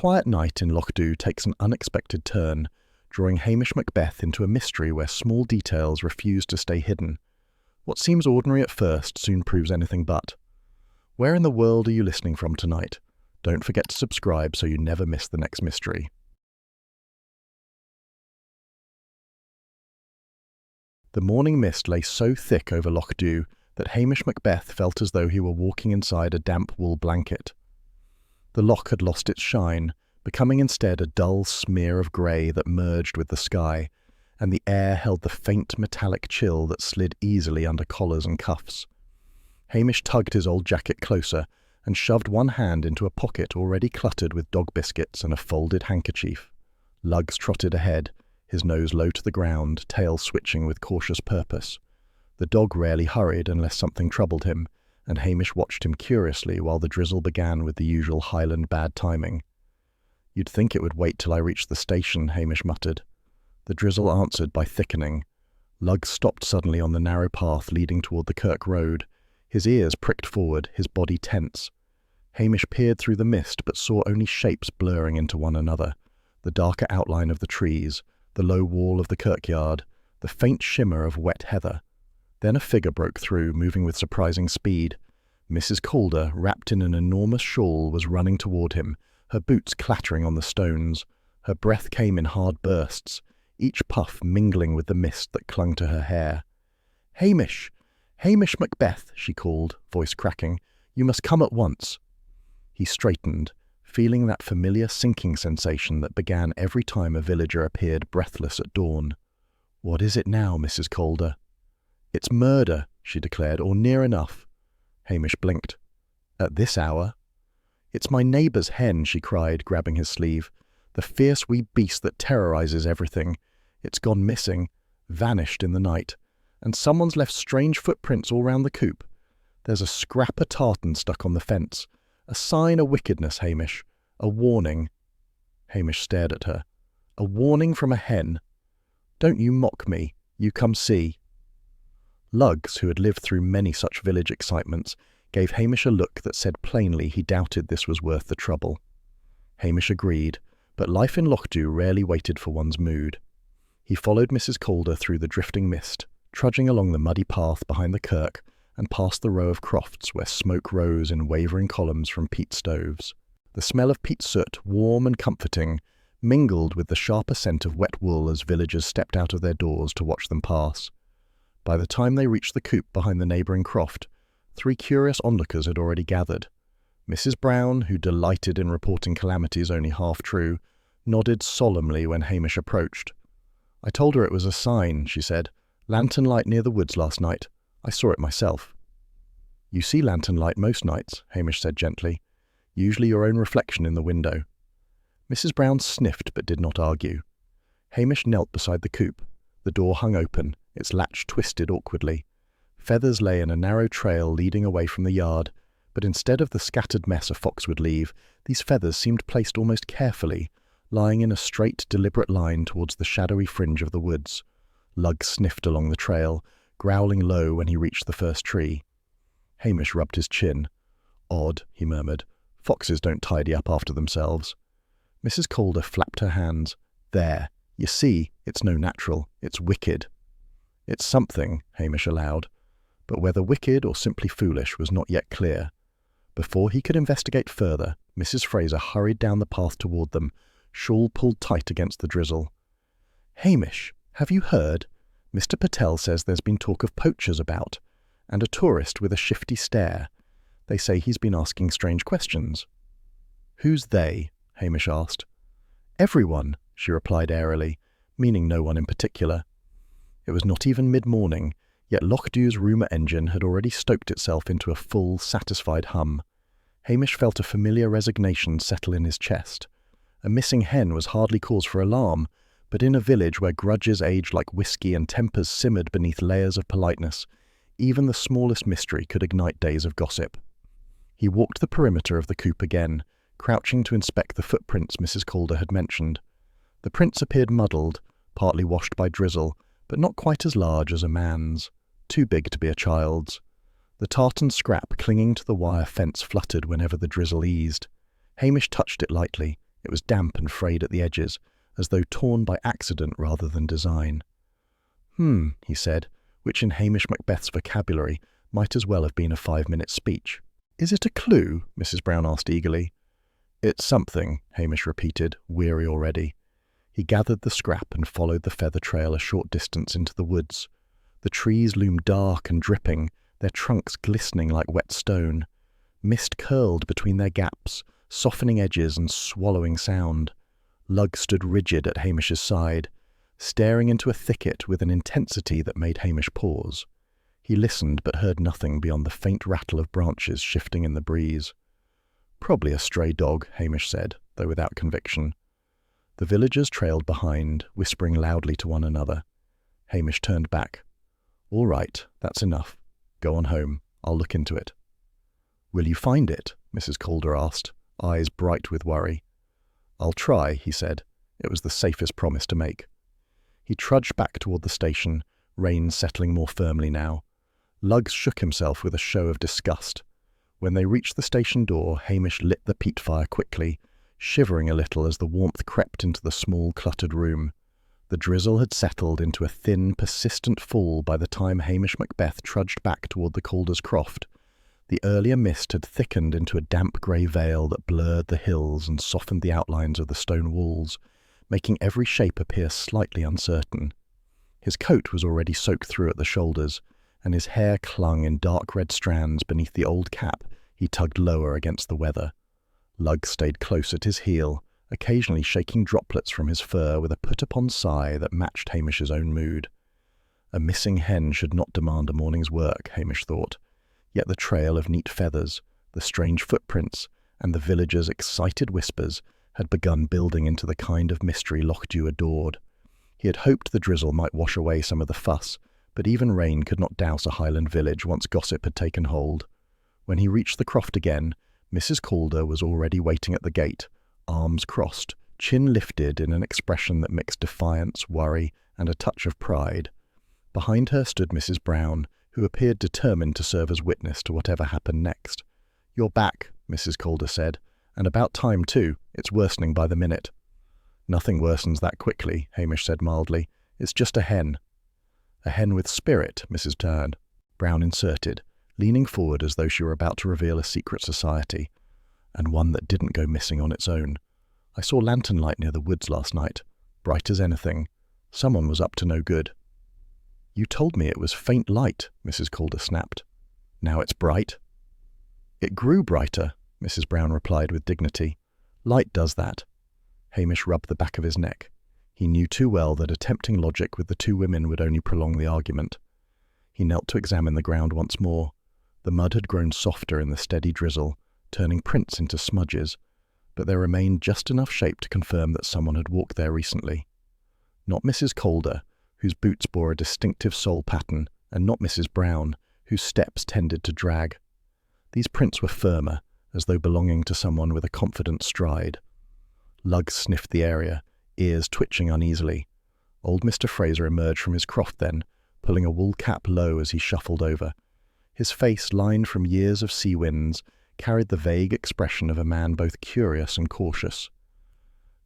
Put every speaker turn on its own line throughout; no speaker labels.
quiet night in Lochdu takes an unexpected turn, drawing Hamish Macbeth into a mystery where small details refuse to stay hidden. What seems ordinary at first soon proves anything but. Where in the world are you listening from tonight? Don't forget to subscribe so you never miss the next mystery. The morning mist lay so thick over Lochdu that Hamish Macbeth felt as though he were walking inside a damp wool blanket. The loch had lost its shine, becoming instead a dull smear of grey that merged with the sky, and the air held the faint metallic chill that slid easily under collars and cuffs. Hamish tugged his old jacket closer and shoved one hand into a pocket already cluttered with dog biscuits and a folded handkerchief. Lugs trotted ahead, his nose low to the ground, tail switching with cautious purpose. The dog rarely hurried unless something troubled him, and Hamish watched him curiously while the drizzle began with the usual Highland bad timing. "You'd think it would wait till I reached the station," Hamish muttered. The drizzle answered by thickening. Luggs stopped suddenly on the narrow path leading toward the Kirk Road. His ears pricked forward, his body tense. Hamish peered through the mist but saw only shapes blurring into one another. The darker outline of the trees, the low wall of the kirkyard, the faint shimmer of wet heather. Then a figure broke through, moving with surprising speed. Mrs. Calder, wrapped in an enormous shawl, was running toward him, her boots clattering on the stones. Her breath came in hard bursts, each puff mingling with the mist that clung to her hair. "Hamish! Hamish Macbeth!" she called, voice cracking. "You must come at once." He straightened, feeling that familiar sinking sensation that began every time a villager appeared breathless at dawn. "What is it now, Mrs. Calder?" "It's murder," she declared, "or near enough." Hamish blinked. "At this hour?" "It's my neighbour's hen," she cried, grabbing his sleeve. "The fierce wee beast that terrorizes everything. It's gone missing, vanished in the night, and someone's left strange footprints all round the coop. There's a scrap of tartan stuck on the fence. A sign of wickedness, Hamish. A warning." Hamish stared at her. "A warning from a hen? Don't you mock me. You come see." Luggs, who had lived through many such village excitements, gave Hamish a look that said plainly he doubted this was worth the trouble. Hamish agreed, but life in Lochdu rarely waited for one's mood. He followed Mrs. Calder through the drifting mist, trudging along the muddy path behind the kirk and past the row of crofts where smoke rose in wavering columns from peat stoves. The smell of peat soot, warm and comforting, mingled with the sharper scent of wet wool as villagers stepped out of their doors to watch them pass. By the time they reached the coop behind the neighbouring croft, 3 curious onlookers had already gathered. Mrs. Brown, who delighted in reporting calamities only half true, nodded solemnly when Hamish approached. "I told her it was a sign," she said. "Lantern light near the woods last night. I saw it myself." "You see lantern light most nights," Hamish said gently. "Usually your own reflection in the window." Mrs. Brown sniffed but did not argue. Hamish knelt beside the coop. The door hung open, its latch twisted awkwardly. Feathers lay in a narrow trail leading away from the yard, but instead of the scattered mess a fox would leave, these feathers seemed placed almost carefully, lying in a straight, deliberate line towards the shadowy fringe of the woods. Luggs sniffed along the trail, growling low when he reached the first tree. Hamish rubbed his chin. "Odd," he murmured. "Foxes don't tidy up after themselves." Mrs. Calder flapped her hands. "There. You see, it's no natural. It's wicked." "It's something," Hamish allowed, but whether wicked or simply foolish was not yet clear. Before he could investigate further, Mrs. Fraser hurried down the path toward them, shawl pulled tight against the drizzle. "Hamish, have you heard? Mr. Patel says there's been talk of poachers about, and a tourist with a shifty stare. They say he's been asking strange questions." "Who's they?" Hamish asked. "Everyone," she replied airily, meaning no one in particular. It was not even mid-morning, yet Lochdu's rumour engine had already stoked itself into a full, satisfied hum. Hamish felt a familiar resignation settle in his chest. A missing hen was hardly cause for alarm, but in a village where grudges aged like whiskey and tempers simmered beneath layers of politeness, even the smallest mystery could ignite days of gossip. He walked the perimeter of the coop again, crouching to inspect the footprints Mrs. Calder had mentioned. The prints appeared muddled, partly washed by drizzle, but not quite as large as a man's, too big to be a child's. The tartan scrap clinging to the wire fence fluttered whenever the drizzle eased. Hamish touched it lightly. It was damp and frayed at the edges, as though torn by accident rather than design. He said, which in Hamish Macbeth's vocabulary might as well have been a 5-minute speech. Is it a clue? Mrs. Brown asked eagerly. It's something, Hamish repeated, weary already. He gathered the scrap and followed the feather trail a short distance into the woods. The trees loomed dark and dripping, their trunks glistening like wet stone. Mist curled between their gaps, softening edges and swallowing sound. Lugg stood rigid at Hamish's side, staring into a thicket with an intensity that made Hamish pause. He listened but heard nothing beyond the faint rattle of branches shifting in the breeze. Probably a stray dog, Hamish said, though without conviction. The villagers trailed behind, whispering loudly to one another. Hamish turned back. All right, that's enough. Go on home. I'll look into it. Will you find it? Mrs. Calder asked, eyes bright with worry. I'll try, he said. It was the safest promise to make. He trudged back toward the station, reins settling more firmly now. Lugg shook himself with a show of disgust. When they reached the station door, Hamish lit the peat fire quickly, shivering a little as the warmth crept into the small, cluttered room. The drizzle had settled into a thin, persistent fall by the time Hamish Macbeth trudged back toward the Calder's Croft. The earlier mist had thickened into a damp grey veil that blurred the hills and softened the outlines of the stone walls, making every shape appear slightly uncertain. His coat was already soaked through at the shoulders, and his hair clung in dark red strands beneath the old cap he tugged lower against the weather. Lugg stayed close at his heel, occasionally shaking droplets from his fur with a put-upon sigh that matched Hamish's own mood. A missing hen should not demand a morning's work, Hamish thought, yet the trail of neat feathers, the strange footprints, and the villagers' excited whispers had begun building into the kind of mystery Lochdew adored. He had hoped the drizzle might wash away some of the fuss, but even rain could not douse a Highland village once gossip had taken hold. When he reached the croft again, Mrs. Calder was already waiting at the gate, arms crossed, chin lifted in an expression that mixed defiance, worry, and a touch of pride. Behind her stood Mrs. Brown, who appeared determined to serve as witness to whatever happened next. "You're back," Mrs. Calder said, "and about time too. It's worsening by the minute." "Nothing worsens that quickly," Hamish said mildly. "It's just a hen." "A hen with spirit," Mrs. Brown inserted, leaning forward as though she were about to reveal a secret society, "and one that didn't go missing on its own. I saw lantern light near the woods last night, bright as anything. Someone was up to no good." "You told me it was faint light," Mrs. Calder snapped. "Now it's bright." "It grew brighter," Mrs. Brown replied with dignity. "Light does that." Hamish rubbed the back of his neck. He knew too well that attempting logic with the two women would only prolong the argument. He knelt to examine the ground once more. The mud had grown softer in the steady drizzle, turning prints into smudges, but there remained just enough shape to confirm that someone had walked there recently. Not Mrs. Calder, whose boots bore a distinctive sole pattern, and not Mrs. Brown, whose steps tended to drag. These prints were firmer, as though belonging to someone with a confident stride. Lugg sniffed the area, ears twitching uneasily. Old Mr. Fraser emerged from his croft then, pulling a wool cap low as he shuffled over. His face, lined from years of sea winds, carried the vague expression of a man both curious and cautious.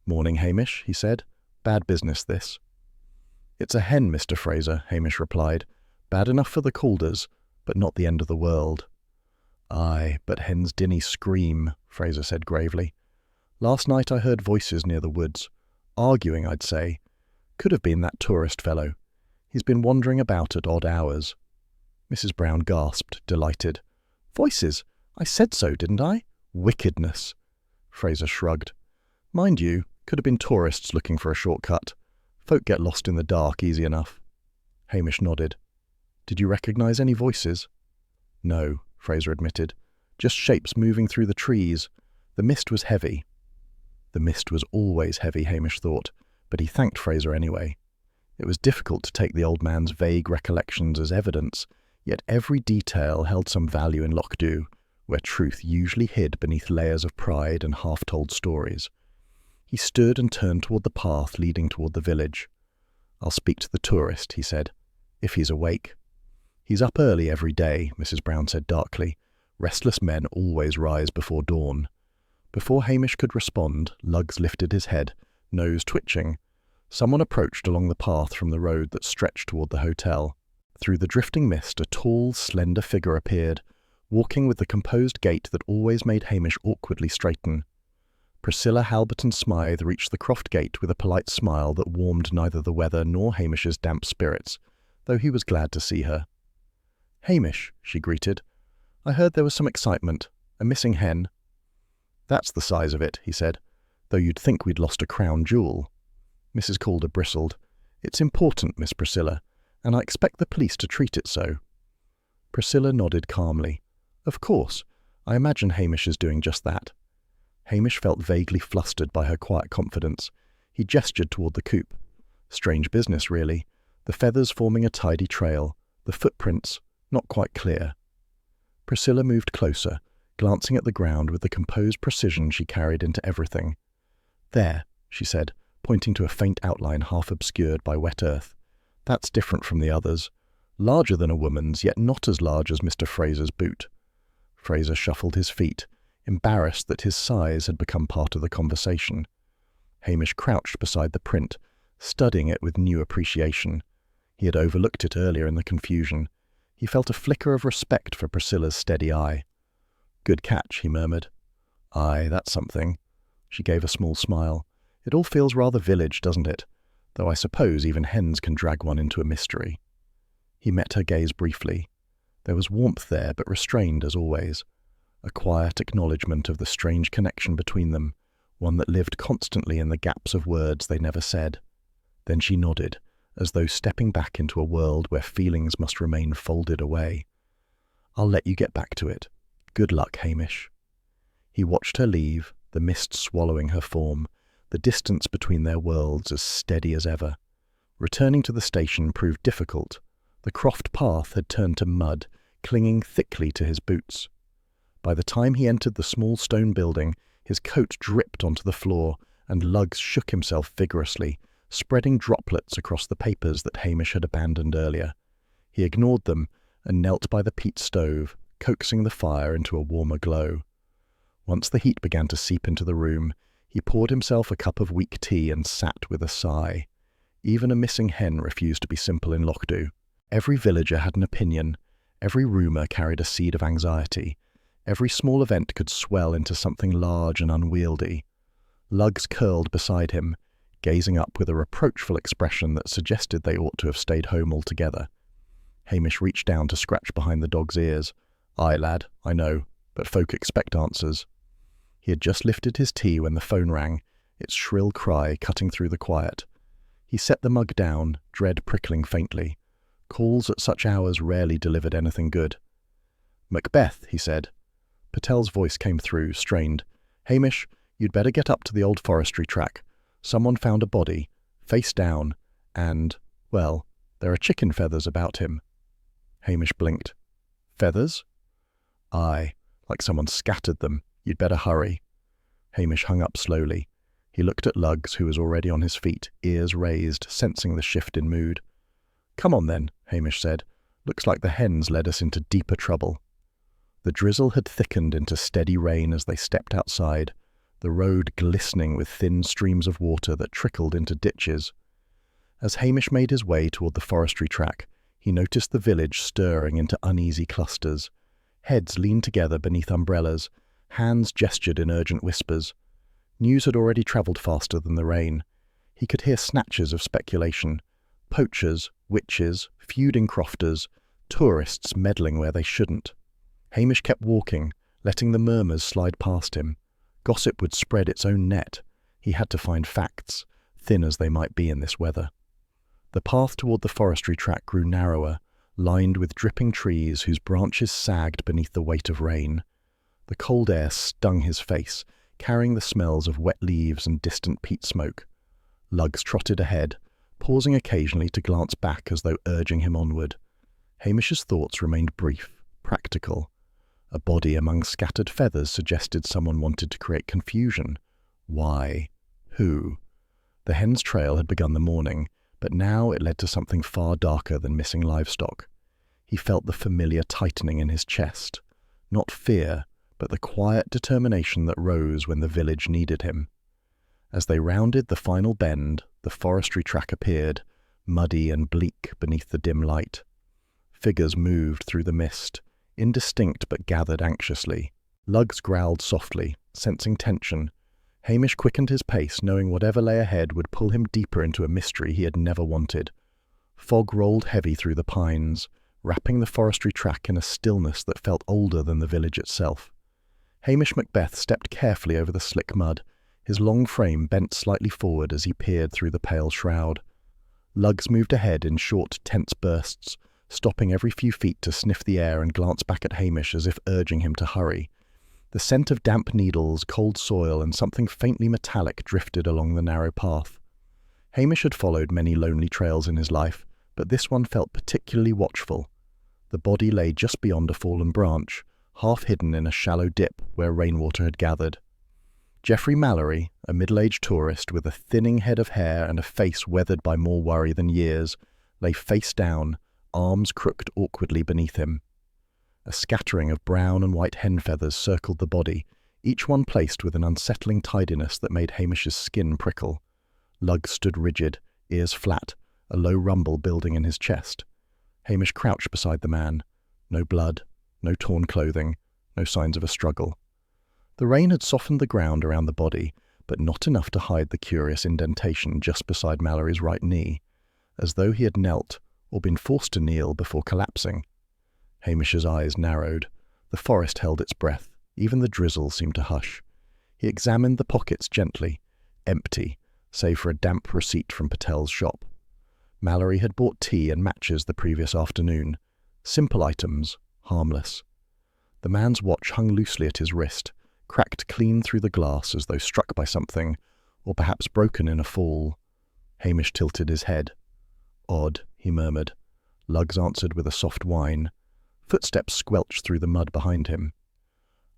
"Morning, Hamish," he said. "Bad business, this." "It's a hen, Mr. Fraser," Hamish replied. "Bad enough for the Calders, but not the end of the world." "Aye, but hens dinny scream," Fraser said gravely. "Last night I heard voices near the woods. Arguing, I'd say. Could have been that tourist fellow. He's been wandering about at odd hours." Mrs. Brown gasped, delighted. "Voices? I said so, didn't I? Wickedness." Fraser shrugged. "Mind you, could have been tourists looking for a shortcut. Folk get lost in the dark easy enough." Hamish nodded. "Did you recognise any voices?" "No," Fraser admitted. "Just shapes moving through the trees. The mist was heavy." The mist was always heavy, Hamish thought, but he thanked Fraser anyway. It was difficult to take the old man's vague recollections as evidence, yet every detail held some value in Lochdew, where truth usually hid beneath layers of pride and half-told stories. He stood and turned toward the path leading toward the village. "I'll speak to the tourist," he said, "if he's awake." "He's up early every day," Mrs. Brown said darkly. "Restless men always rise before dawn. Before Hamish could respond, Luggs lifted his head, nose twitching. Someone approached along the path from the road that stretched toward the hotel. Through the drifting mist, a tall, slender figure appeared, walking with the composed gait that always made Hamish awkwardly straighten. Priscilla Halberton Smythe reached the Croft gate with a polite smile that warmed neither the weather nor Hamish's damp spirits, though he was glad to see her. "Hamish," she greeted. "I heard there was some excitement. A missing hen." "That's the size of it," he said, "though you'd think we'd lost a crown jewel." Mrs. Calder bristled. "It's important, Miss Priscilla, and I expect the police to treat it so." Priscilla nodded calmly. "Of course. I imagine Hamish is doing just that." Hamish felt vaguely flustered by her quiet confidence. He gestured toward the coop. Strange business, really. The feathers forming a tidy trail, the footprints not quite clear. Priscilla moved closer, glancing at the ground with the composed precision she carried into everything. "There," she said, pointing to a faint outline half obscured by wet earth. "That's different from the others. Larger than a woman's, yet not as large as Mr. Fraser's boot." Fraser shuffled his feet, embarrassed that his size had become part of the conversation. Hamish crouched beside the print, studying it with new appreciation. He had overlooked it earlier in the confusion. He felt a flicker of respect for Priscilla's steady eye. "Good catch," he murmured. "Aye, that's something." She gave a small smile. "It all feels rather village, doesn't it? Though I suppose even hens can drag one into a mystery." He met her gaze briefly. There was warmth there, but restrained as always. A quiet acknowledgement of the strange connection between them, one that lived constantly in the gaps of words they never said. Then she nodded, as though stepping back into a world where feelings must remain folded away. "I'll let you get back to it. Good luck, Hamish." He watched her leave, the mist swallowing her form, the distance between their worlds as steady as ever. Returning to the station proved difficult. The Croft path had turned to mud, clinging thickly to his boots. By the time he entered the small stone building, his coat dripped onto the floor, and Luggs shook himself vigorously, spreading droplets across the papers that Hamish had abandoned earlier. He ignored them and knelt by the peat stove, coaxing the fire into a warmer glow. Once the heat began to seep into the room, he poured himself a cup of weak tea and sat with a sigh. Even a missing hen refused to be simple in Lochdu. Every villager had an opinion, every rumour carried a seed of anxiety, every small event could swell into something large and unwieldy. Luggs curled beside him, gazing up with a reproachful expression that suggested they ought to have stayed home altogether. Hamish reached down to scratch behind the dog's ears. "Aye, lad, I know, but folk expect answers." He had just lifted his tea when the phone rang, its shrill cry cutting through the quiet. He set the mug down, dread prickling faintly. Calls at such hours rarely delivered anything good. "Macbeth," he said. Patel's voice came through, strained. "Hamish, you'd better get up to the old forestry track. Someone found a body, face down, and, well, there are chicken feathers about him." Hamish blinked. "Feathers?" "Aye, like someone scattered them. You'd better hurry." Hamish hung up slowly. He looked at Luggs, who was already on his feet, ears raised, sensing the shift in mood. "Come on then," Hamish said. "Looks like the hens led us into deeper trouble." The drizzle had thickened into steady rain as they stepped outside, the road glistening with thin streams of water that trickled into ditches. As Hamish made his way toward the forestry track, he noticed the village stirring into uneasy clusters. Heads leaned together beneath umbrellas, hands gestured in urgent whispers. News had already travelled faster than the rain. He could hear snatches of speculation. Poachers, witches, feuding crofters, tourists meddling where they shouldn't. Hamish kept walking, letting the murmurs slide past him. Gossip would spread its own net. He had to find facts, thin as they might be in this weather. The path toward the forestry track grew narrower, lined with dripping trees whose branches sagged beneath the weight of rain. The cold air stung his face, carrying the smells of wet leaves and distant peat smoke. Luggs trotted ahead, pausing occasionally to glance back as though urging him onward. Hamish's thoughts remained brief, practical. A body among scattered feathers suggested someone wanted to create confusion. Why? Who? The hen's trail had begun the morning, but now it led to something far darker than missing livestock. He felt the familiar tightening in his chest. Not fear, but the quiet determination that rose when the village needed him. As they rounded the final bend, the forestry track appeared, muddy and bleak beneath the dim light. Figures moved through the mist, indistinct but gathered anxiously. Lugs growled softly, sensing tension. Hamish quickened his pace, knowing whatever lay ahead would pull him deeper into a mystery he had never wanted. Fog rolled heavy through the pines, wrapping the forestry track in a stillness that felt older than the village itself. Hamish Macbeth stepped carefully over the slick mud, his long frame bent slightly forward as he peered through the pale shroud. Lugs moved ahead in short, tense bursts, stopping every few feet to sniff the air and glance back at Hamish as if urging him to hurry. The scent of damp needles, cold soil, and something faintly metallic drifted along the narrow path. Hamish had followed many lonely trails in his life, but this one felt particularly watchful. The body lay just beyond a fallen branch, half hidden in a shallow dip where rainwater had gathered. Geoffrey Mallory, a middle-aged tourist with a thinning head of hair and a face weathered by more worry than years, lay face down, arms crooked awkwardly beneath him. A scattering of brown and white hen feathers circled the body, each one placed with an unsettling tidiness that made Hamish's skin prickle. Lugs stood rigid, ears flat, a low rumble building in his chest. Hamish crouched beside the man. No blood, no torn clothing, no signs of a struggle. The rain had softened the ground around the body, but not enough to hide the curious indentation just beside Mallory's right knee, as though he had knelt or been forced to kneel before collapsing. Hamish's eyes narrowed. The forest held its breath. Even the drizzle seemed to hush. He examined the pockets gently, empty, save for a damp receipt from Patel's shop. Mallory had bought tea and matches the previous afternoon. Simple items, harmless. The man's watch hung loosely at his wrist, cracked clean through the glass as though struck by something, or perhaps broken in a fall. Hamish tilted his head. Odd, he murmured. Lugs answered with a soft whine. Footsteps squelched through the mud behind him.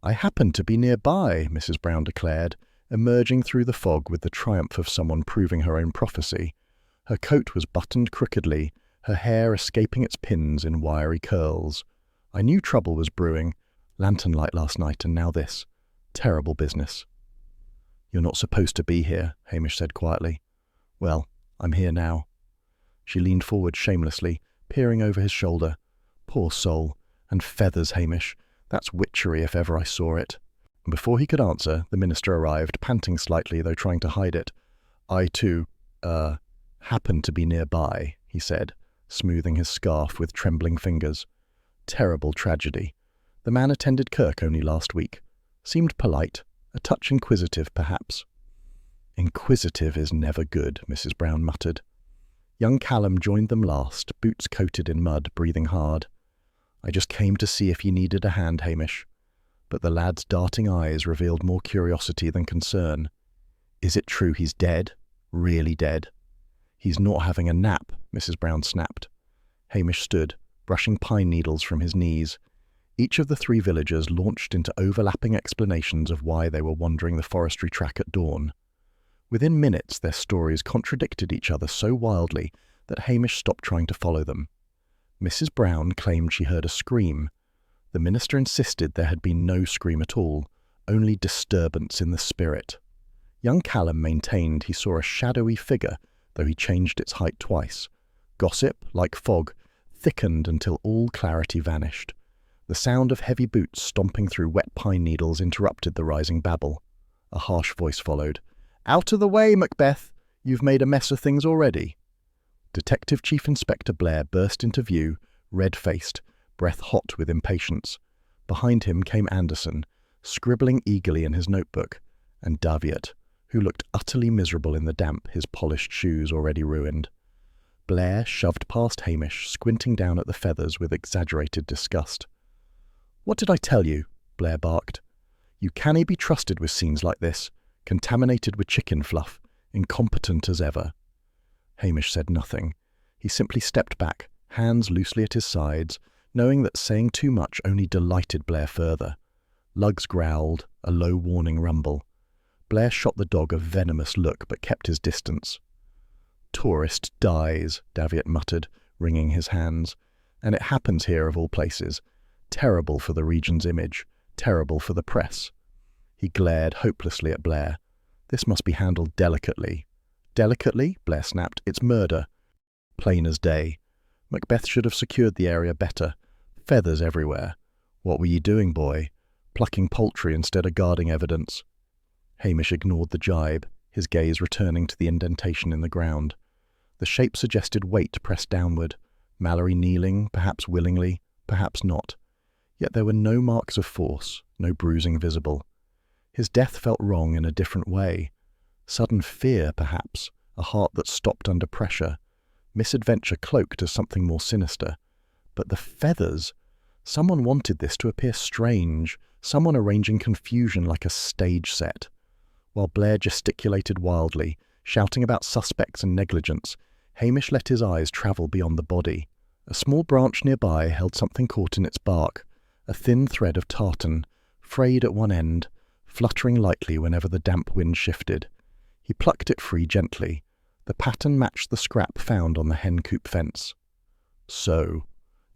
"I happened to be nearby," Mrs. Brown declared, emerging through the fog with the triumph of someone proving her own prophecy. Her coat was buttoned crookedly, her hair escaping its pins in wiry curls. "I knew trouble was brewing. Lantern light last night, and now this. Terrible business." "You're not supposed to be here," Hamish said quietly. "Well, I'm here now." She leaned forward shamelessly, peering over his shoulder. "Poor soul. And feathers, Hamish. That's witchery if ever I saw it." And before he could answer, the minister arrived, panting slightly, though trying to hide it. "I too, happened to be nearby," he said, smoothing his scarf with trembling fingers. "Terrible tragedy. The man attended Kirk only last week. Seemed polite, a touch inquisitive, perhaps." "Inquisitive is never good," Mrs. Brown muttered. Young Callum joined them last, boots coated in mud, breathing hard. "I just came to see if you needed a hand, Hamish." But the lad's darting eyes revealed more curiosity than concern. "Is it true he's dead? Really dead?" "He's not having a nap," Mrs. Brown snapped. Hamish stood, brushing pine needles from his knees. Each of the three villagers launched into overlapping explanations of why they were wandering the forestry track at dawn. Within minutes, their stories contradicted each other so wildly that Hamish stopped trying to follow them. Mrs. Brown claimed she heard a scream. The minister insisted there had been no scream at all, only disturbance in the spirit. Young Callum maintained he saw a shadowy figure, though he changed its height twice. Gossip, like fog, thickened until all clarity vanished. The sound of heavy boots stomping through wet pine needles interrupted the rising babble. A harsh voice followed. "Out of the way, Macbeth! You've made a mess of things already." Detective Chief Inspector Blair burst into view, red-faced, breath hot with impatience. Behind him came Anderson, scribbling eagerly in his notebook, and Daviot, who looked utterly miserable in the damp, his polished shoes already ruined. Blair shoved past Hamish, squinting down at the feathers with exaggerated disgust. "What did I tell you?" Blair barked. "You cannae be trusted with scenes like this, contaminated with chicken fluff, incompetent as ever." Hamish said nothing. He simply stepped back, hands loosely at his sides, knowing that saying too much only delighted Blair further. Lugs growled, a low warning rumble. Blair shot the dog a venomous look, but kept his distance. "Tourist dies," Daviot muttered, wringing his hands. "And it happens here of all places. Terrible for the region's image. terrible for the press. He glared hopelessly at Blair. This must be handled delicately. Delicately? Blair snapped. It's murder. Plain as day. Macbeth should have secured the area better. Feathers everywhere. What were you doing, boy? Plucking poultry instead of guarding evidence. Hamish ignored the jibe, his gaze returning to the indentation in the ground. The shape suggested weight pressed downward, Mallory kneeling, perhaps willingly, perhaps not. Yet there were no marks of force, no bruising visible. His death felt wrong in a different way. Sudden fear, perhaps, a heart that stopped under pressure. Misadventure cloaked as something more sinister. But the feathers! Someone wanted this to appear strange, someone arranging confusion like a stage set. While Blair gesticulated wildly, shouting about suspects and negligence, Hamish let his eyes travel beyond the body. A small branch nearby held something caught in its bark, a thin thread of tartan, frayed at one end, fluttering lightly whenever the damp wind shifted. He plucked it free gently. The pattern matched the scrap found on the hen coop fence. So,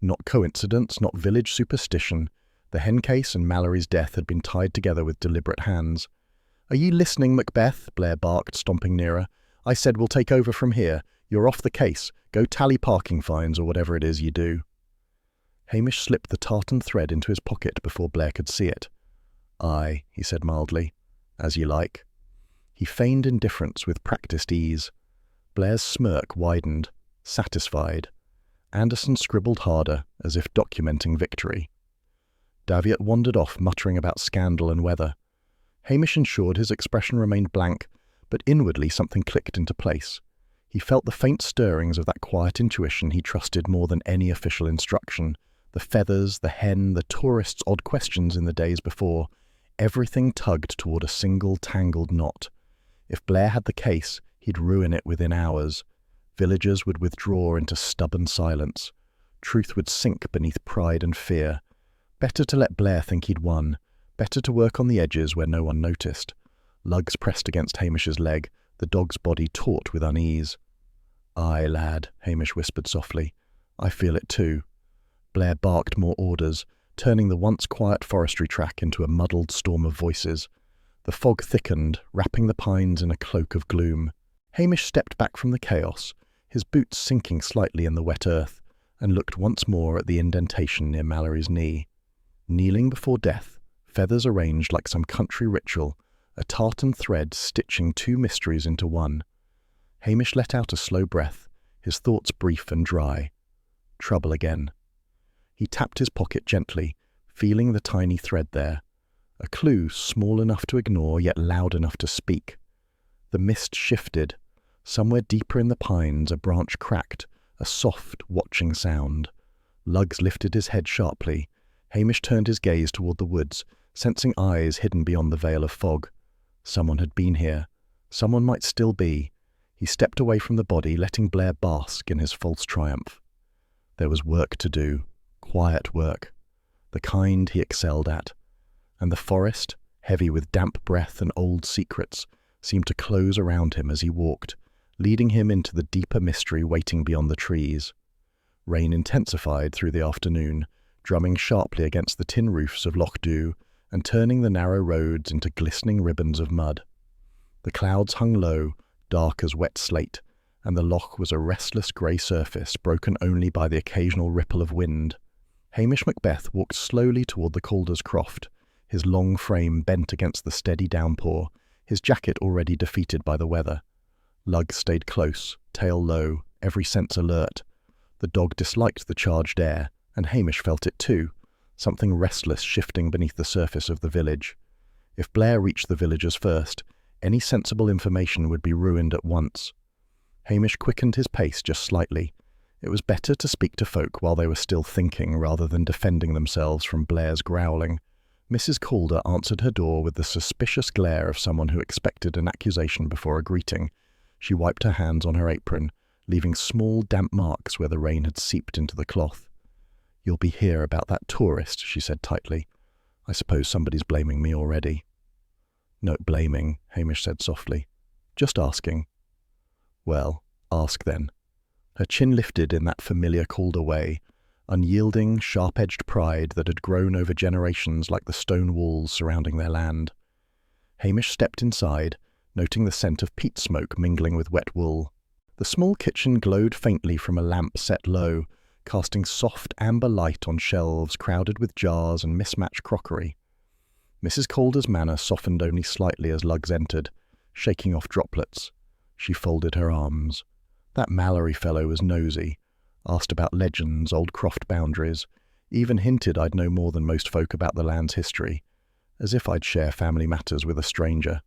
not coincidence, not village superstition, the hen case and Mallory's death had been tied together with deliberate hands. "Are you listening, Macbeth?" Blair barked, stomping nearer. "I said we'll take over from here. You're off the case. Go tally parking fines or whatever it is you do." Hamish slipped the tartan thread into his pocket before Blair could see it. "Aye," he said mildly. "As you like." He feigned indifference with practiced ease. Blair's smirk widened, satisfied. Anderson scribbled harder, as if documenting victory. Daviot wandered off, muttering about scandal and weather. Hamish ensured his expression remained blank, but inwardly something clicked into place. He felt the faint stirrings of that quiet intuition he trusted more than any official instruction. The feathers, the hen, the tourists' odd questions in the days before, everything tugged toward a single tangled knot. If Blair had the case, he'd ruin it within hours. Villagers would withdraw into stubborn silence. Truth would sink beneath pride and fear. Better to let Blair think he'd won. Better to work on the edges where no one noticed. Lugs pressed against Hamish's leg, the dog's body taut with unease. "Aye, lad," Hamish whispered softly. "I feel it too." Blair barked more orders, turning the once quiet forestry track into a muddled storm of voices. The fog thickened, wrapping the pines in a cloak of gloom. Hamish stepped back from the chaos, his boots sinking slightly in the wet earth, and looked once more at the indentation near Mallory's knee. Kneeling before death, feathers arranged like some country ritual, a tartan thread stitching two mysteries into one. Hamish let out a slow breath, his thoughts brief and dry. Trouble again. He tapped his pocket gently, feeling the tiny thread there. A clue small enough to ignore, yet loud enough to speak. The mist shifted. Somewhere deeper in the pines, a branch cracked, a soft, watching sound. Lugs lifted his head sharply. Hamish turned his gaze toward the woods, sensing eyes hidden beyond the veil of fog. Someone had been here. Someone might still be. He stepped away from the body, letting Blair bask in his false triumph. There was work to do, quiet work, the kind he excelled at. And the forest, heavy with damp breath and old secrets, seemed to close around him as he walked, leading him into the deeper mystery waiting beyond the trees. Rain intensified through the afternoon, drumming sharply against the tin roofs of Loch Dew and turning the narrow roads into glistening ribbons of mud. The clouds hung low, dark as wet slate, and the loch was a restless grey surface broken only by the occasional ripple of wind. Hamish Macbeth walked slowly toward the Calder's Croft, his long frame bent against the steady downpour, his jacket already defeated by the weather. Lug stayed close, tail low, every sense alert. The dog disliked the charged air, and Hamish felt it too, something restless shifting beneath the surface of the village. If Blair reached the villagers first, any sensible information would be ruined at once. Hamish quickened his pace just slightly. It was better to speak to folk while they were still thinking rather than defending themselves from Blair's growling. Mrs. Calder answered her door with the suspicious glare of someone who expected an accusation before a greeting. She wiped her hands on her apron, leaving small damp marks where the rain had seeped into the cloth. "You'll be here about that tourist," she said tightly. "I suppose somebody's blaming me already." "No blaming," Hamish said softly. "Just asking." "Well, ask then." Her chin lifted in that familiar Calder way. unyielding, sharp-edged pride that had grown over generations like the stone walls surrounding their land. Hamish stepped inside, noting the scent of peat smoke mingling with wet wool. The small kitchen glowed faintly from a lamp set low, casting soft amber light on shelves crowded with jars and mismatched crockery. Mrs. Calder's manner softened only slightly as Luggs entered, shaking off droplets. She folded her arms. That Mallory fellow was nosy, asked about legends, old croft boundaries, even hinted I'd know more than most folk about the land's history, as if I'd share family matters with a stranger.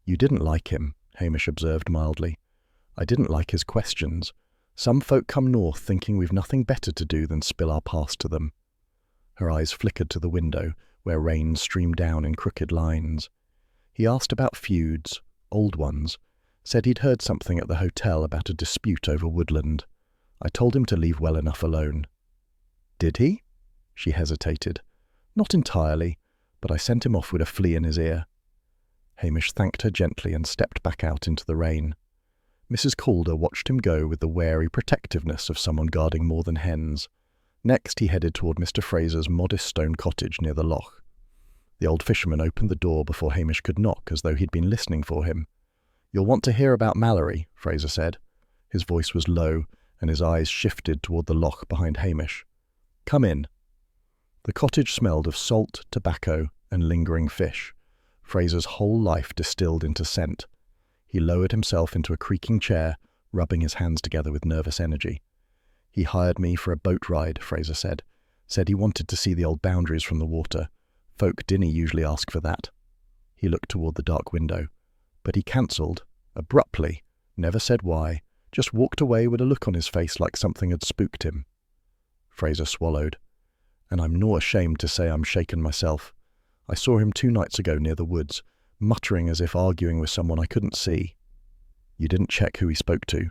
"You didn't like him," Hamish observed mildly. "I didn't like his questions. Some folk come north thinking we've nothing better to do than spill our past to them." Her eyes flickered to the window, where rain streamed down in crooked lines. He asked about feuds, old ones, said he'd heard something at the hotel about a dispute over woodland. I told him to leave well enough alone. "Did he?" She hesitated. "Not entirely, but I sent him off with a flea in his ear." Hamish thanked her gently and stepped back out into the rain. Mrs. Calder watched him go with the wary protectiveness of someone guarding more than hens. Next he headed toward Mr. Fraser's modest stone cottage near the loch. The old fisherman opened the door before Hamish could knock, as though he'd been listening for him. "You'll want to hear about Mallory," Fraser said. His voice was low, and his eyes shifted toward the loch behind Hamish. "Come in." The cottage smelled of salt, tobacco, and lingering fish. Fraser's whole life distilled into scent. He lowered himself into a creaking chair, rubbing his hands together with nervous energy. "He hired me for a boat ride," Fraser said. "Said he wanted to see the old boundaries from the water. Folk didn't usually ask for that." He looked toward the dark window. But he cancelled, abruptly, never said why, just walked away with a look on his face like something had spooked him. Fraser swallowed. "And I'm nor ashamed to say I'm shaken myself. I saw him 2 nights ago near the woods, muttering as if arguing with someone I couldn't see." "You didn't check who he spoke to?"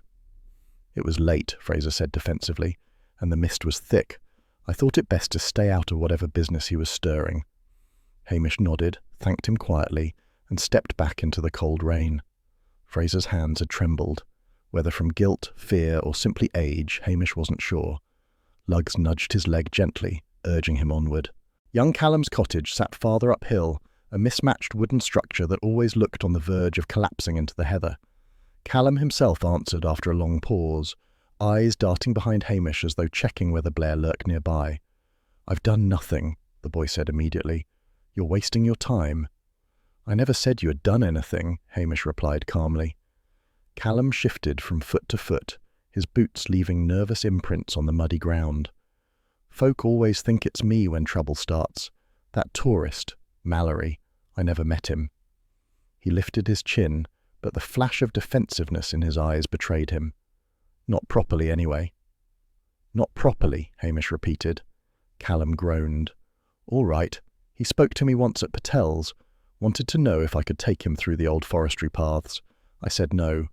"It was late," Fraser said defensively, "and the mist was thick. I thought it best to stay out of whatever business he was stirring." Hamish nodded, thanked him quietly, and stepped back into the cold rain. Fraser's hands had trembled. Whether from guilt, fear, or simply age, Hamish wasn't sure. Luggs nudged his leg gently, urging him onward. Young Callum's cottage sat farther uphill, a mismatched wooden structure that always looked on the verge of collapsing into the heather. Callum himself answered after a long pause, eyes darting behind Hamish as though checking whether Blair lurked nearby. "I've done nothing," the boy said immediately. "You're wasting your time." "I never said you had done anything," Hamish replied calmly. Callum shifted from foot to foot, his boots leaving nervous imprints on the muddy ground. "Folk always think it's me when trouble starts. That tourist, Mallory, I never met him." He lifted his chin, but the flash of defensiveness in his eyes betrayed him. "Not properly, anyway." "Not properly," Hamish repeated. Callum groaned. "All right. He spoke to me once at Patel's. Wanted to know if I could take him through the old forestry paths. I said no.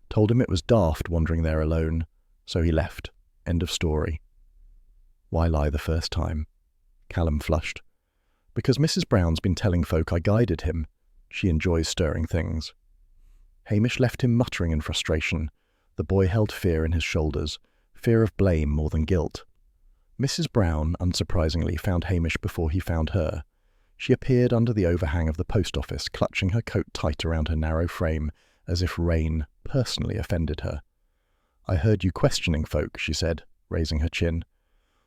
Told him it was daft wandering there alone. So he left. End of story." "Why lie the first time?" Callum flushed. "Because Mrs. Brown's been telling folk I guided him. She enjoys stirring things." Hamish left him muttering in frustration. The boy held fear in his shoulders, fear of blame more than guilt. Mrs. Brown, unsurprisingly, found Hamish before he found her. She appeared under the overhang of the post office, clutching her coat tight around her narrow frame, as if rain personally offended her. "I heard you questioning folk," she said, raising her chin.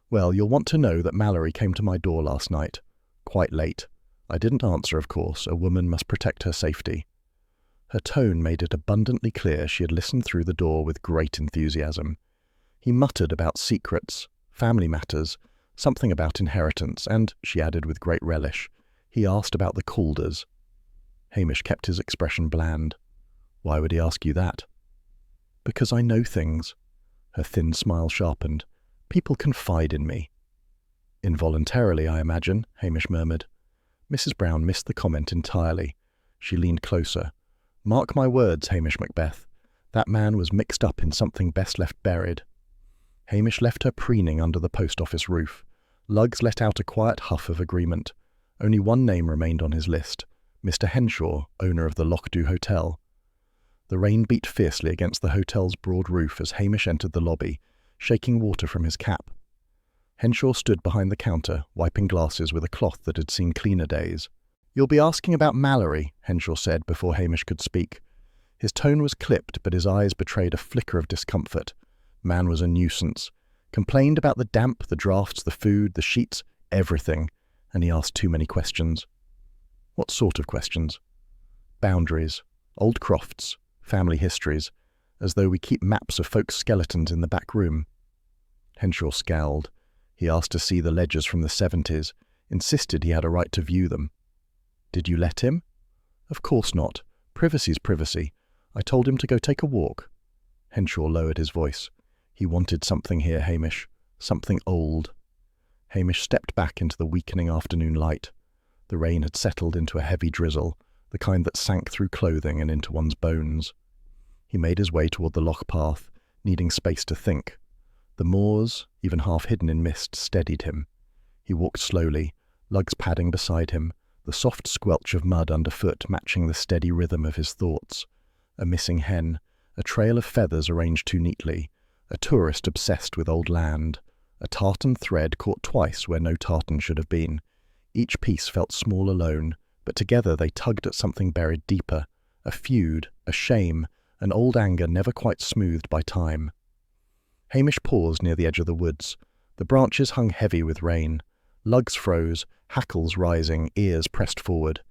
"Well, you'll want to know that Mallory came to my door last night. Quite late. I didn't answer, of course. A woman must protect her safety." Her tone made it abundantly clear she had listened through the door with great enthusiasm. He muttered about secrets, family matters, something about inheritance, and, she added with great relish, he asked about the Calders. Hamish kept his expression bland. "Why would he ask you that?" "Because I know things." Her thin smile sharpened. "People confide in me." "Involuntarily, I imagine," Hamish murmured. Mrs. Brown missed the comment entirely. She leaned closer. "Mark my words, Hamish Macbeth. That man was mixed up in something best left buried." Hamish left her preening under the post office roof. Luggs let out a quiet huff of agreement. Only one name remained on his list, Mr. Henshaw, owner of the Lochdew Hotel. The rain beat fiercely against the hotel's broad roof as Hamish entered the lobby, shaking water from his cap. Henshaw stood behind the counter, wiping glasses with a cloth that had seen cleaner days. "You'll be asking about Mallory," Henshaw said before Hamish could speak. His tone was clipped, but his eyes betrayed a flicker of discomfort. Man was a nuisance. Complained about the damp, the drafts, the food, the sheets, everything, and he asked too many questions. What sort of questions? Boundaries, old crofts, family histories, as though we keep maps of folks' skeletons in the back room. Henshaw scowled. He asked to see the ledgers from the 70s, insisted he had a right to view them. "Did you let him?" "Of course not. Privacy's privacy. I told him to go take a walk." Henshaw lowered his voice. "He wanted something here, Hamish. Something old." Hamish stepped back into the weakening afternoon light. The rain had settled into a heavy drizzle, the kind that sank through clothing and into one's bones. He made his way toward the loch path, needing space to think. The moors, even half hidden in mist, steadied him. He walked slowly, lugs padding beside him, the soft squelch of mud underfoot matching the steady rhythm of his thoughts. A missing hen, a trail of feathers arranged too neatly, a tourist obsessed with old land, a tartan thread caught twice where no tartan should have been. Each piece felt small alone, but together they tugged at something buried deeper, a feud, a shame, an old anger never quite smoothed by time. Hamish paused near the edge of the woods. The branches hung heavy with rain. Lugs froze, hackles rising, ears pressed forward.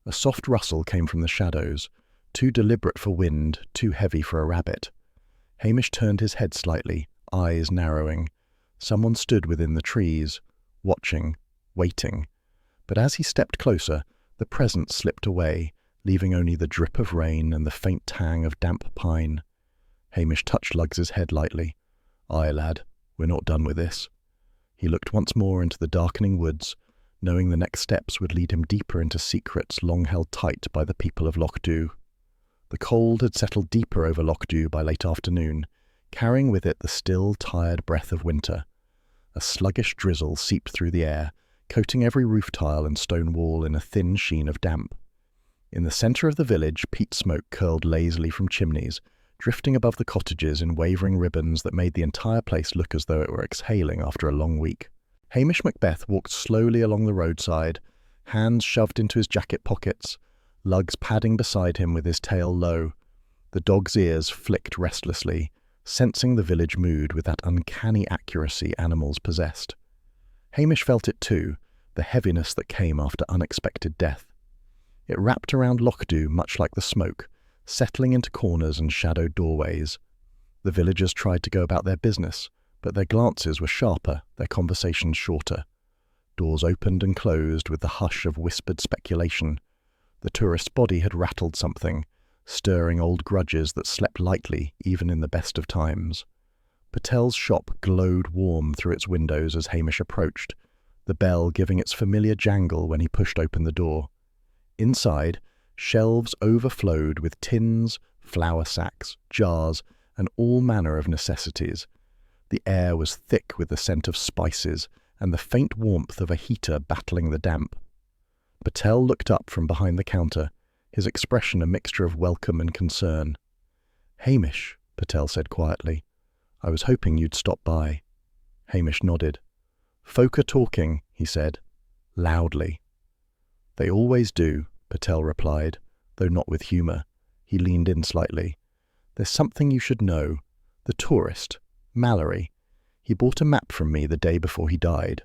A soft rustle came from the shadows, too deliberate for wind, too heavy for a rabbit. Hamish turned his head slightly, eyes narrowing. Someone stood within the trees, watching, waiting. But as he stepped closer, the presence slipped away, leaving only the drip of rain and the faint tang of damp pine. Hamish touched Lugs's head lightly. "Aye, lad, we're not done with this." He looked once more into the darkening woods, knowing the next steps would lead him deeper into secrets long held tight by the people of Loch Dew. The cold had settled deeper over Loch Dew by late afternoon, carrying with it the still, tired breath of winter. A sluggish drizzle seeped through the air, coating every roof tile and stone wall in a thin sheen of damp. In the centre of the village, peat smoke curled lazily from chimneys, drifting above the cottages in wavering ribbons that made the entire place look as though it were exhaling after a long week. Hamish Macbeth walked slowly along the roadside, hands shoved into his jacket pockets, Lugs padding beside him with his tail low. The dog's ears flicked restlessly, sensing the village mood with that uncanny accuracy animals possessed. Hamish felt it too, the heaviness that came after unexpected death. It wrapped around Loch Dew much like the smoke, settling into corners and shadowed doorways. The villagers tried to go about their business, but their glances were sharper, their conversations shorter. Doors opened and closed with the hush of whispered speculation. The tourist's body had rattled something, stirring old grudges that slept lightly even in the best of times. Patel's shop glowed warm through its windows as Hamish approached, the bell giving its familiar jangle when he pushed open the door. Inside, shelves overflowed with tins, flour sacks, jars, and all manner of necessities. The air was thick with the scent of spices and the faint warmth of a heater battling the damp. Patel looked up from behind the counter, his expression a mixture of welcome and concern. "Hamish," Patel said quietly, "I was hoping you'd stop by." Hamish nodded. "Folk are talking," he said, loudly. "They always do," Patel replied, though not with humour. He leaned in slightly. "There's something you should know. The tourist, Mallory. He bought a map from me the day before he died."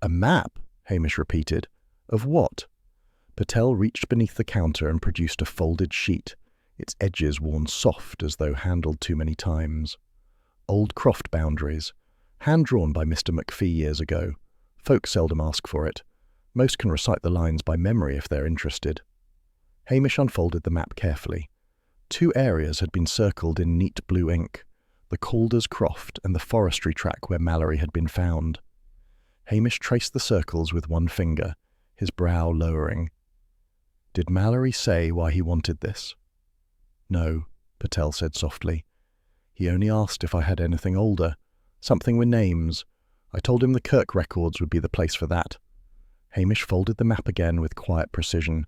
"A map?" Hamish repeated. "Of what?" Patel reached beneath the counter and produced a folded sheet, its edges worn soft as though handled too many times. "Old croft boundaries. Hand-drawn by Mr. McPhee years ago. Folk seldom ask for it. Most can recite the lines by memory if they're interested." Hamish unfolded the map carefully. 2 areas had been circled in neat blue ink, the Calder's Croft and the forestry track where Mallory had been found. Hamish traced the circles with one finger, his brow lowering. "Did Mallory say why he wanted this?" "No," Patel said softly. "He only asked if I had anything older, something with names. I told him the Kirk records would be the place for that." Hamish folded the map again with quiet precision.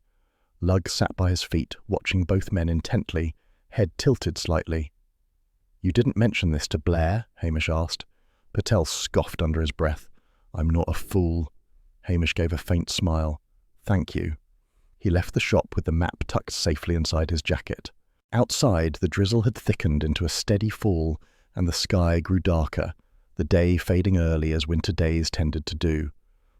Lugg sat by his feet, watching both men intently, head tilted slightly. "You didn't mention this to Blair?" Hamish asked. Patel scoffed under his breath. "I'm not a fool." Hamish gave a faint smile. "Thank you." He left the shop with the map tucked safely inside his jacket. Outside, the drizzle had thickened into a steady fall, and the sky grew darker, the day fading early as winter days tended to do.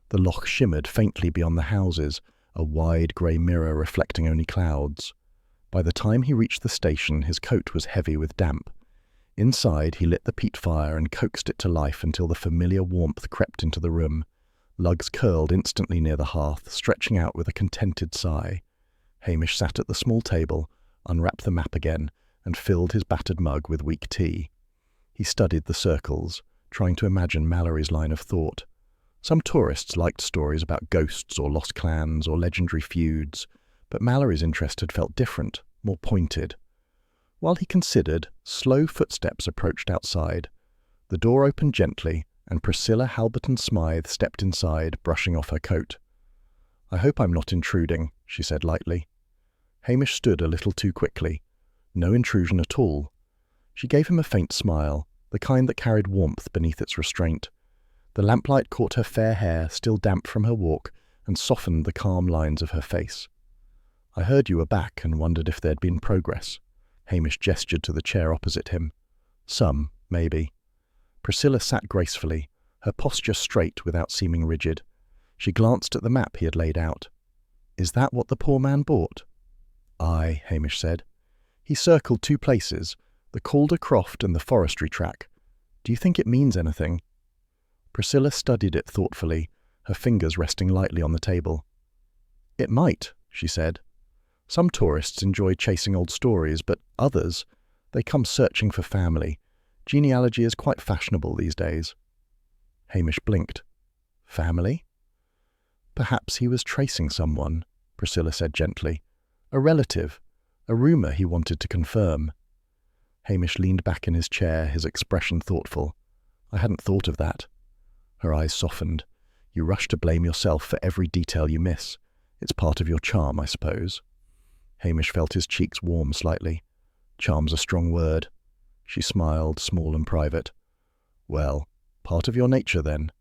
The loch shimmered faintly beyond the houses, a wide grey mirror reflecting only clouds. By the time he reached the station, his coat was heavy with damp. Inside, he lit the peat fire and coaxed it to life until the familiar warmth crept into the room. Lugs curled instantly near the hearth, stretching out with a contented sigh. Hamish sat at the small table, unwrapped the map again, and filled his battered mug with weak tea. He studied the circles, trying to imagine Mallory's line of thought. Some tourists liked stories about ghosts or lost clans or legendary feuds, but Mallory's interest had felt different, more pointed. While he considered, slow footsteps approached outside. The door opened gently, and Priscilla Halberton Smythe stepped inside, brushing off her coat. "I hope I'm not intruding," she said lightly. Hamish stood a little too quickly. No intrusion at all. She gave him a faint smile, the kind that carried warmth beneath its restraint. The lamplight caught her fair hair, still damp from her walk, and softened the calm lines of her face. "I heard you were back and wondered if there'd been progress." Hamish gestured to the chair opposite him. "Some, maybe." Priscilla sat gracefully, her posture straight without seeming rigid. She glanced at the map he had laid out. "Is that what the poor man bought?" "Aye," Hamish said. "He circled 2 places, the Calder Croft and the forestry track. Do you think it means anything?" Priscilla studied it thoughtfully, her fingers resting lightly on the table. "It might," she said. "Some tourists enjoy chasing old stories, but others, they come searching for family. Genealogy is quite fashionable these days." Hamish blinked. "Family?" "Perhaps he was tracing someone," Priscilla said gently. "A relative, a rumour he wanted to confirm." Hamish leaned back in his chair, his expression thoughtful. "I hadn't thought of that." Her eyes softened. "You rush to blame yourself for every detail you miss. It's part of your charm, I suppose." Hamish felt his cheeks warm slightly. "Charm's a strong word." She smiled, small and private. "Well, part of your nature, then."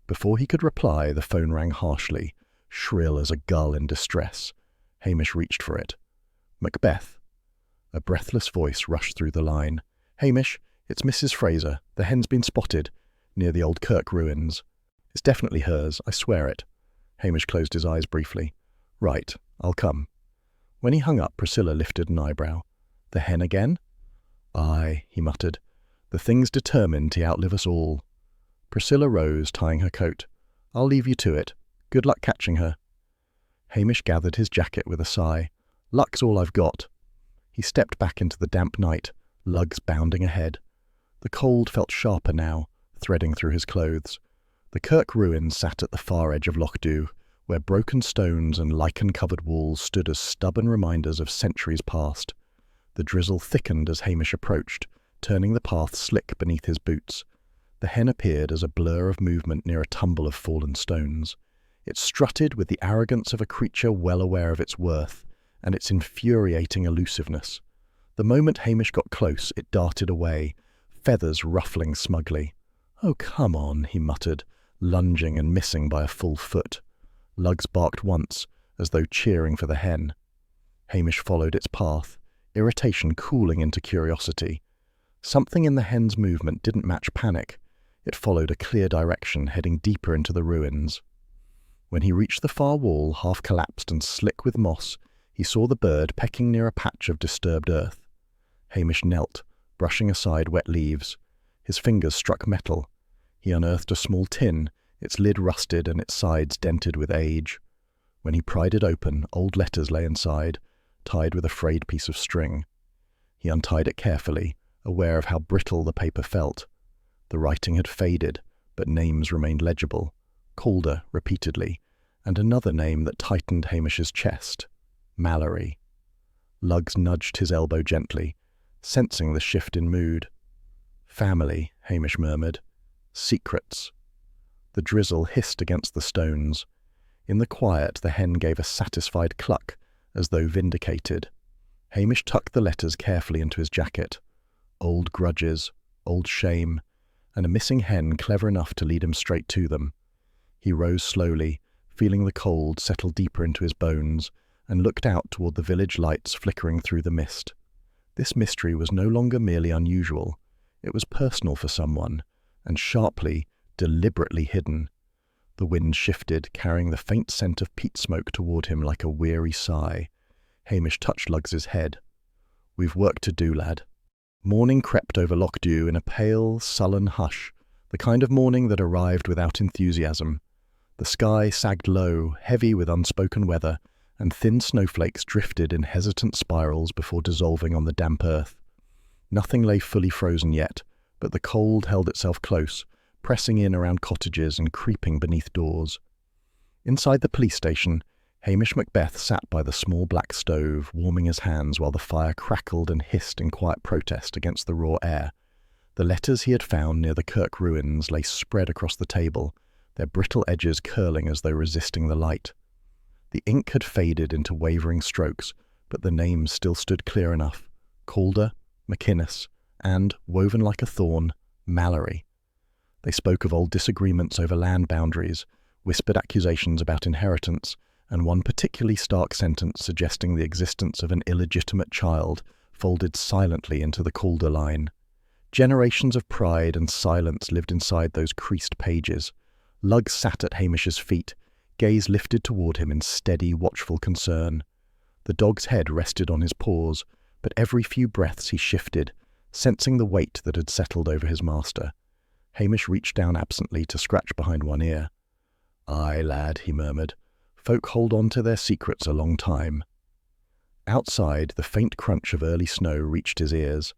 Before he could reply, the phone rang harshly, shrill as a gull in distress. Hamish reached for it. "Macbeth." A breathless voice rushed through the line. "Hamish, it's Mrs. Fraser. The hen's been spotted, near the old Kirk ruins." "It's definitely hers, I swear it." Hamish closed his eyes briefly. "Right, I'll come." When he hung up, Priscilla lifted an eyebrow. "The hen again?" "Aye," he muttered. "The thing's determined to outlive us all." Priscilla rose, tying her coat. "I'll leave you to it. Good luck catching her." Hamish gathered his jacket with a sigh. "Luck's all I've got." He stepped back into the damp night, lugs bounding ahead. The cold felt sharper now, threading through his clothes. The Kirk ruins sat at the far edge of Loch Dhu, where broken stones and lichen-covered walls stood as stubborn reminders of centuries past. The drizzle thickened as Hamish approached, turning the path slick beneath his boots. The hen appeared as a blur of movement near a tumble of fallen stones. It strutted with the arrogance of a creature well aware of its worth, and its infuriating elusiveness. The moment Hamish got close, it darted away, feathers ruffling smugly. "Oh, come on," he muttered, lunging and missing by a full foot. Lugs barked once, as though cheering for the hen. Hamish followed its path, irritation cooling into curiosity. Something in the hen's movement didn't match panic. It followed a clear direction, heading deeper into the ruins. When he reached the far wall, half collapsed and slick with moss, he saw the bird pecking near a patch of disturbed earth. Hamish knelt, brushing aside wet leaves. His fingers struck metal. He unearthed a small tin, its lid rusted and its sides dented with age. When he pried it open, old letters lay inside, tied with a frayed piece of string. He untied it carefully, aware of how brittle the paper felt. The writing had faded, but names remained legible. Calder, repeatedly, and another name that tightened Hamish's chest. Mallory. Lugs nudged his elbow gently, sensing the shift in mood. "Family," Hamish murmured. "Secrets." The drizzle hissed against the stones. In the quiet, the hen gave a satisfied cluck, as though vindicated. Hamish tucked the letters carefully into his jacket. Old grudges, old shame, and a missing hen clever enough to lead him straight to them. He rose slowly, feeling the cold settle deeper into his bones, and looked out toward the village lights flickering through the mist. This mystery was no longer merely unusual. It was personal for someone, and sharply, deliberately hidden. The wind shifted, carrying the faint scent of peat smoke toward him like a weary sigh. Hamish touched Lugs's head. "We've work to do, lad." Morning crept over Loch Dew in a pale, sullen hush, the kind of morning that arrived without enthusiasm. The sky sagged low, heavy with unspoken weather, and thin snowflakes drifted in hesitant spirals before dissolving on the damp earth. Nothing lay fully frozen yet, but the cold held itself close, pressing in around cottages and creeping beneath doors. Inside the police station, Hamish Macbeth sat by the small black stove, warming his hands while the fire crackled and hissed in quiet protest against the raw air. The letters he had found near the Kirk ruins lay spread across the table, their brittle edges curling as though resisting the light. The ink had faded into wavering strokes, but the names still stood clear enough: Calder, McInnes, and, woven like a thorn, Mallory. They spoke of old disagreements over land boundaries, whispered accusations about inheritance, and one particularly stark sentence suggesting the existence of an illegitimate child folded silently into the Calder line. Generations of pride and silence lived inside those creased pages. Lugg sat at Hamish's feet, gaze lifted toward him in steady, watchful concern. The dog's head rested on his paws, but every few breaths he shifted, sensing the weight that had settled over his master. Hamish reached down absently to scratch behind one ear. "Aye, lad," he murmured. "Folk hold on to their secrets a long time." Outside, the faint crunch of early snow reached his ears.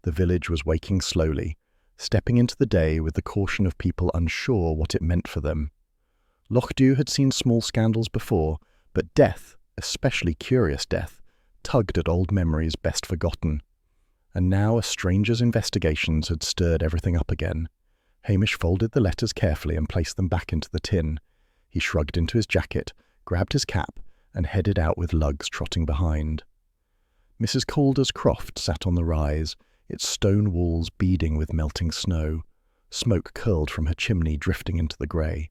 The village was waking slowly, stepping into the day with the caution of people unsure what it meant for them. Loch Dew had seen small scandals before, but death, especially curious death, tugged at old memories best forgotten. And now a stranger's investigations had stirred everything up again. Hamish folded the letters carefully and placed them back into the tin. He shrugged into his jacket, grabbed his cap, and headed out with Lugs trotting behind. Mrs. Calder's croft sat on the rise, its stone walls beading with melting snow. Smoke curled from her chimney, drifting into the grey.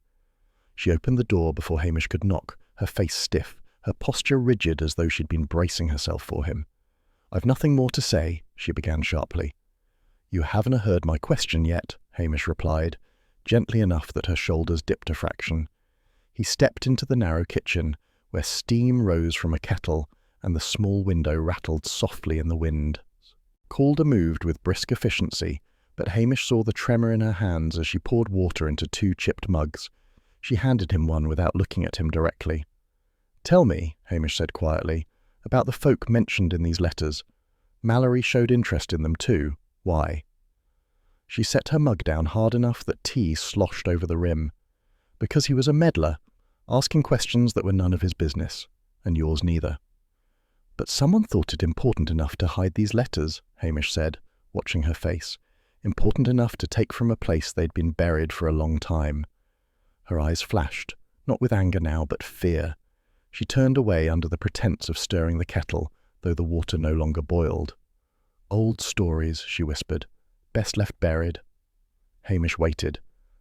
She opened the door before Hamish could knock, her face stiff, her posture rigid as though she'd been bracing herself for him. "I've nothing more to say," she began sharply. "You haven't heard my question yet," Hamish replied, gently enough that her shoulders dipped a fraction. He stepped into the narrow kitchen, where steam rose from a kettle and the small window rattled softly in the wind. Calder moved with brisk efficiency, but Hamish saw the tremor in her hands as she poured water into 2 chipped mugs. She handed him one without looking at him directly. "Tell me," Hamish said quietly, "about the folk mentioned in these letters. Mallory showed interest in them too. Why?" She set her mug down hard enough that tea sloshed over the rim. "Because he was a meddler, asking questions that were none of his business, and yours neither." "But someone thought it important enough to hide these letters," Hamish said, watching her face. "Important enough to take from a place they'd been buried for a long time." Her eyes flashed, not with anger now, but fear. She turned away under the pretense of stirring the kettle, though the water no longer boiled. "Old stories," she whispered. "Best left buried." Hamish waited.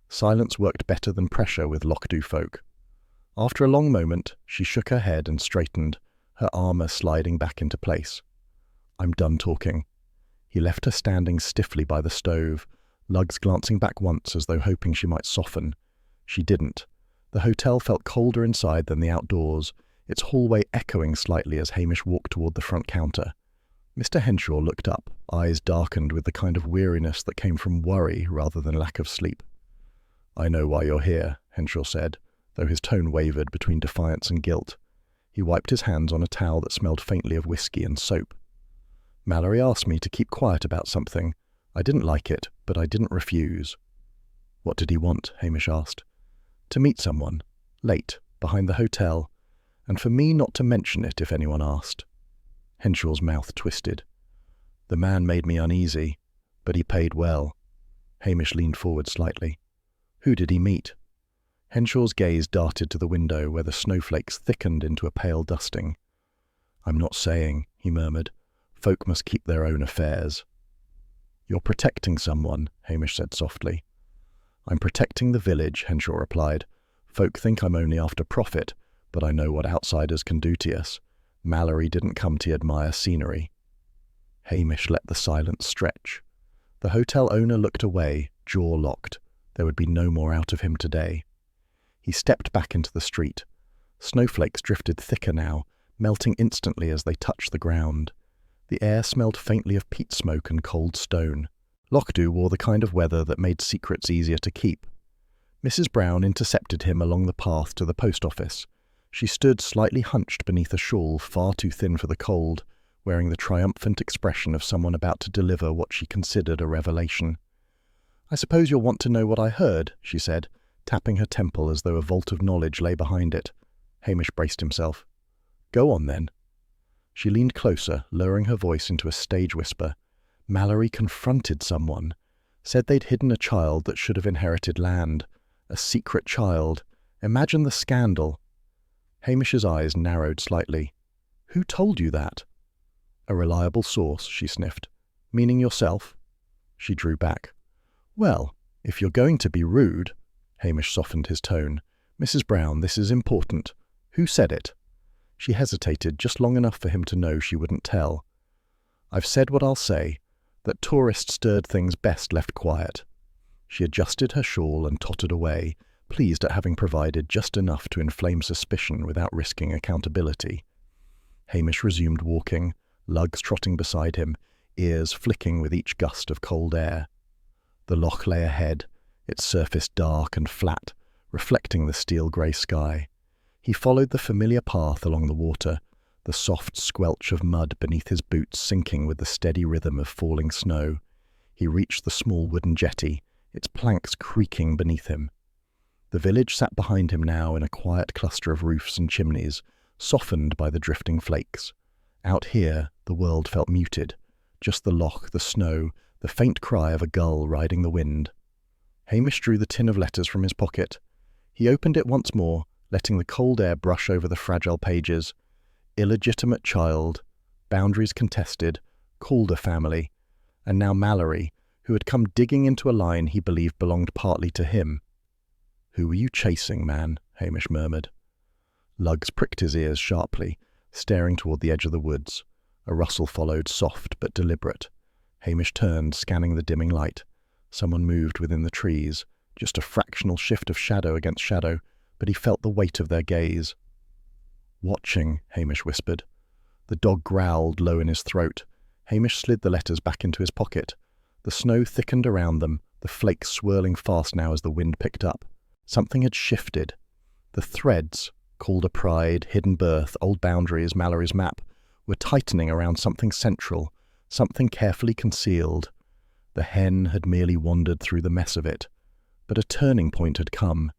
Silence worked better than pressure with Loch Dew folk. After a long moment, she shook her head and straightened, her armour sliding back into place. "I'm done talking." He left her standing stiffly by the stove, Lugs glancing back once as though hoping she might soften. She didn't. The hotel felt colder inside than the outdoors, its hallway echoing slightly as Hamish walked toward the front counter. Mr. Henshaw looked up, eyes darkened with the kind of weariness that came from worry rather than lack of sleep. "I know why you're here," Henshaw said, though his tone wavered between defiance and guilt. He wiped his hands on a towel that smelled faintly of whiskey and soap. "Mallory asked me to keep quiet about something. I didn't like it, but I didn't refuse." "What did he want?" Hamish asked. "To meet someone, late, behind the hotel, and for me not to mention it if anyone asked." Henshaw's mouth twisted. "The man made me uneasy, but he paid well." Hamish leaned forward slightly. "Who did he meet?" Henshaw's gaze darted to the window where the snowflakes thickened into a pale dusting. "I'm not saying," he murmured. "Folk must keep their own affairs." "You're protecting someone," Hamish said softly. "I'm protecting the village," Henshaw replied. "Folk think I'm only after profit, but I know what outsiders can do to us. Mallory didn't come to admire scenery." Hamish let the silence stretch. The hotel owner looked away, jaw locked. There would be no more out of him today. He stepped back into the street. Snowflakes drifted thicker now, melting instantly as they touched the ground. The air smelled faintly of peat smoke and cold stone. Lochdew wore the kind of weather that made secrets easier to keep. Mrs. Brown intercepted him along the path to the post office. She stood slightly hunched beneath a shawl far too thin for the cold, wearing the triumphant expression of someone about to deliver what she considered a revelation. "I suppose you'll want to know what I heard," she said, tapping her temple as though a vault of knowledge lay behind it. Hamish braced himself. "Go on, then." She leaned closer, lowering her voice into a stage whisper. "Mallory confronted someone. Said they'd hidden a child that should have inherited land. A secret child. Imagine the scandal." Hamish's eyes narrowed slightly. "Who told you that?" "A reliable source," she sniffed. "Meaning yourself?" She drew back. "Well, if you're going to be rude—" Hamish softened his tone. "Mrs. Brown, this is important. Who said it?" She hesitated just long enough for him to know she wouldn't tell. "I've said what I'll say, that tourists stirred things best left quiet." She adjusted her shawl and tottered away, pleased at having provided just enough to inflame suspicion without risking accountability. Hamish resumed walking, Lugs trotting beside him, ears flicking with each gust of cold air. The loch lay ahead, its surface dark and flat, reflecting the steel-grey sky. He followed the familiar path along the water, the soft squelch of mud beneath his boots sinking with the steady rhythm of falling snow. He reached the small wooden jetty, its planks creaking beneath him. The village sat behind him now in a quiet cluster of roofs and chimneys, softened by the drifting flakes. Out here, the world felt muted, just the loch, the snow, the faint cry of a gull riding the wind. Hamish drew the tin of letters from his pocket. He opened it once more, letting the cold air brush over the fragile pages. Illegitimate child, boundaries contested, Calder family, and now Mallory, who had come digging into a line he believed belonged partly to him. "Who were you chasing, man?" Hamish murmured. Lugs pricked his ears sharply, staring toward the edge of the woods. A rustle followed, soft but deliberate. Hamish turned, scanning the dimming light. Someone moved within the trees, just a fractional shift of shadow against shadow, but he felt the weight of their gaze. "Watching," Hamish whispered. The dog growled low in his throat. Hamish slid the letters back into his pocket. The snow thickened around them, the flakes swirling fast now as the wind picked up. Something had shifted. The threads, Calder pride, hidden birth, old boundaries, Mallory's map, were tightening around something central, something carefully concealed. The hen had merely wandered through the mess of it. But a turning point had come.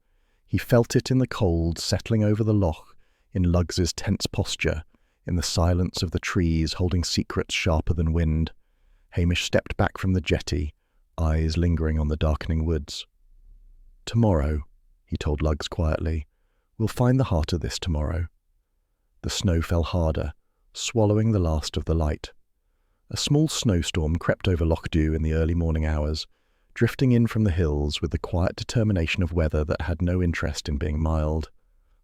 He felt it in the cold settling over the loch, in Lugs's tense posture, in the silence of the trees holding secrets sharper than wind. Hamish stepped back from the jetty, eyes lingering on the darkening woods. "Tomorrow," he told Lugs quietly. "We'll find the heart of this tomorrow." The snow fell harder, swallowing the last of the light. A small snowstorm crept over Lochdew in the early morning hours, drifting in from the hills with the quiet determination of weather that had no interest in being mild.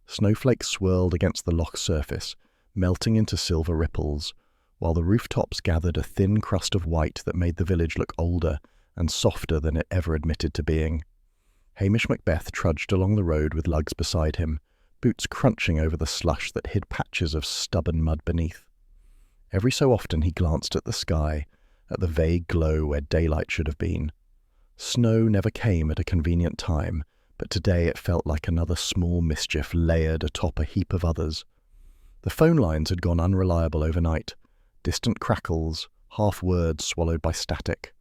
Snowflakes swirled against the loch surface, melting into silver ripples, while the rooftops gathered a thin crust of white that made the village look older and softer than it ever admitted to being. Hamish Macbeth trudged along the road with Lugs beside him, boots crunching over the slush that hid patches of stubborn mud beneath. Every so often he glanced at the sky, at the vague glow where daylight should have been. Snow never came at a convenient time, but today it felt like another small mischief layered atop a heap of others. The phone lines had gone unreliable overnight, distant crackles, half words swallowed by static.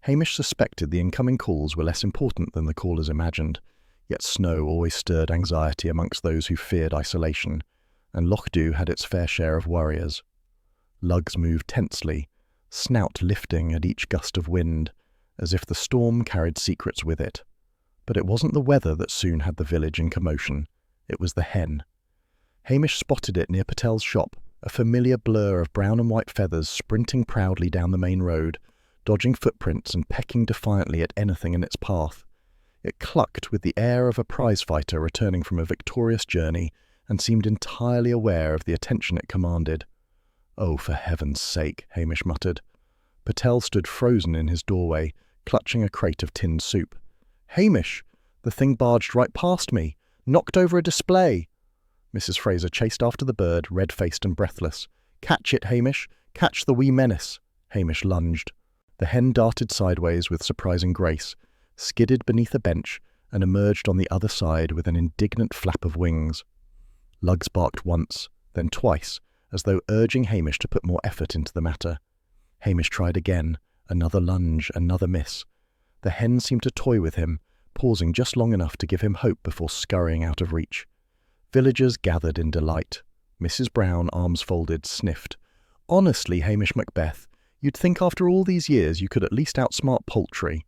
Hamish suspected the incoming calls were less important than the callers imagined, yet snow always stirred anxiety amongst those who feared isolation, and Lochdew had its fair share of worriers. Lugs moved tensely, snout lifting at each gust of wind, as if the storm carried secrets with it. But it wasn't the weather that soon had the village in commotion. It was the hen. Hamish spotted it near Patel's shop, a familiar blur of brown and white feathers sprinting proudly down the main road, dodging footprints and pecking defiantly at anything in its path. It clucked with the air of a prizefighter returning from a victorious journey and seemed entirely aware of the attention it commanded. "Oh, for heaven's sake," Hamish muttered. Patel stood frozen in his doorway, clutching a crate of tinned soup. "Hamish! The thing barged right past me, knocked over a display." Mrs. Fraser chased after the bird, red-faced and breathless. "Catch it, Hamish! Catch the wee menace!" Hamish lunged. The hen darted sideways with surprising grace, skidded beneath a bench, and emerged on the other side with an indignant flap of wings. Lugs barked once, then twice, as though urging Hamish to put more effort into the matter. Hamish tried again, another lunge, another miss. The hen seemed to toy with him, pausing just long enough to give him hope before scurrying out of reach. Villagers gathered in delight. Mrs. Brown, arms folded, sniffed. "Honestly, Hamish Macbeth, you'd think after all these years you could at least outsmart poultry."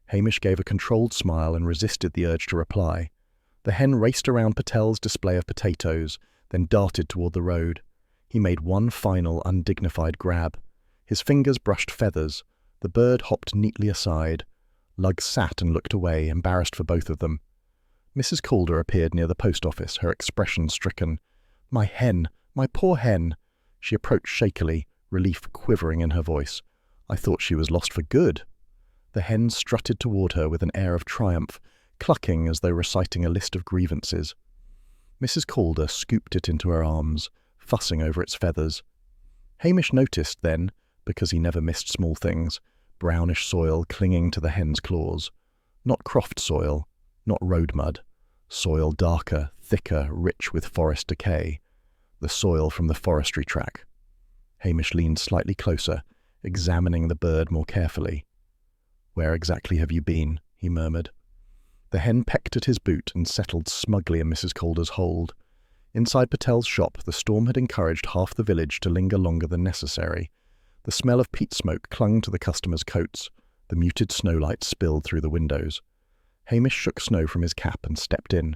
Hamish gave a controlled smile and resisted the urge to reply. The hen raced around Patel's display of potatoes, then darted toward the road. He made one final, undignified grab. His fingers brushed feathers. The bird hopped neatly aside. Luggs sat and looked away, embarrassed for both of them. Mrs. Calder appeared near the post office, her expression stricken. "My hen! My poor hen!" She approached shakily, relief quivering in her voice. "I thought she was lost for good." The hen strutted toward her with an air of triumph, clucking as though reciting a list of grievances. Mrs. Calder scooped it into her arms, fussing over its feathers. Hamish noticed then, because he never missed small things, brownish soil clinging to the hen's claws. Not croft soil, not road mud. Soil darker, thicker, rich with forest decay. The soil from the forestry track. Hamish leaned slightly closer, examining the bird more carefully. "Where exactly have you been?" he murmured. The hen pecked at his boot and settled smugly in Mrs. Calder's hold. Inside Patel's shop, the storm had encouraged half the village to linger longer than necessary. The smell of peat smoke clung to the customers' coats. The muted snowlight spilled through the windows. Hamish shook snow from his cap and stepped in.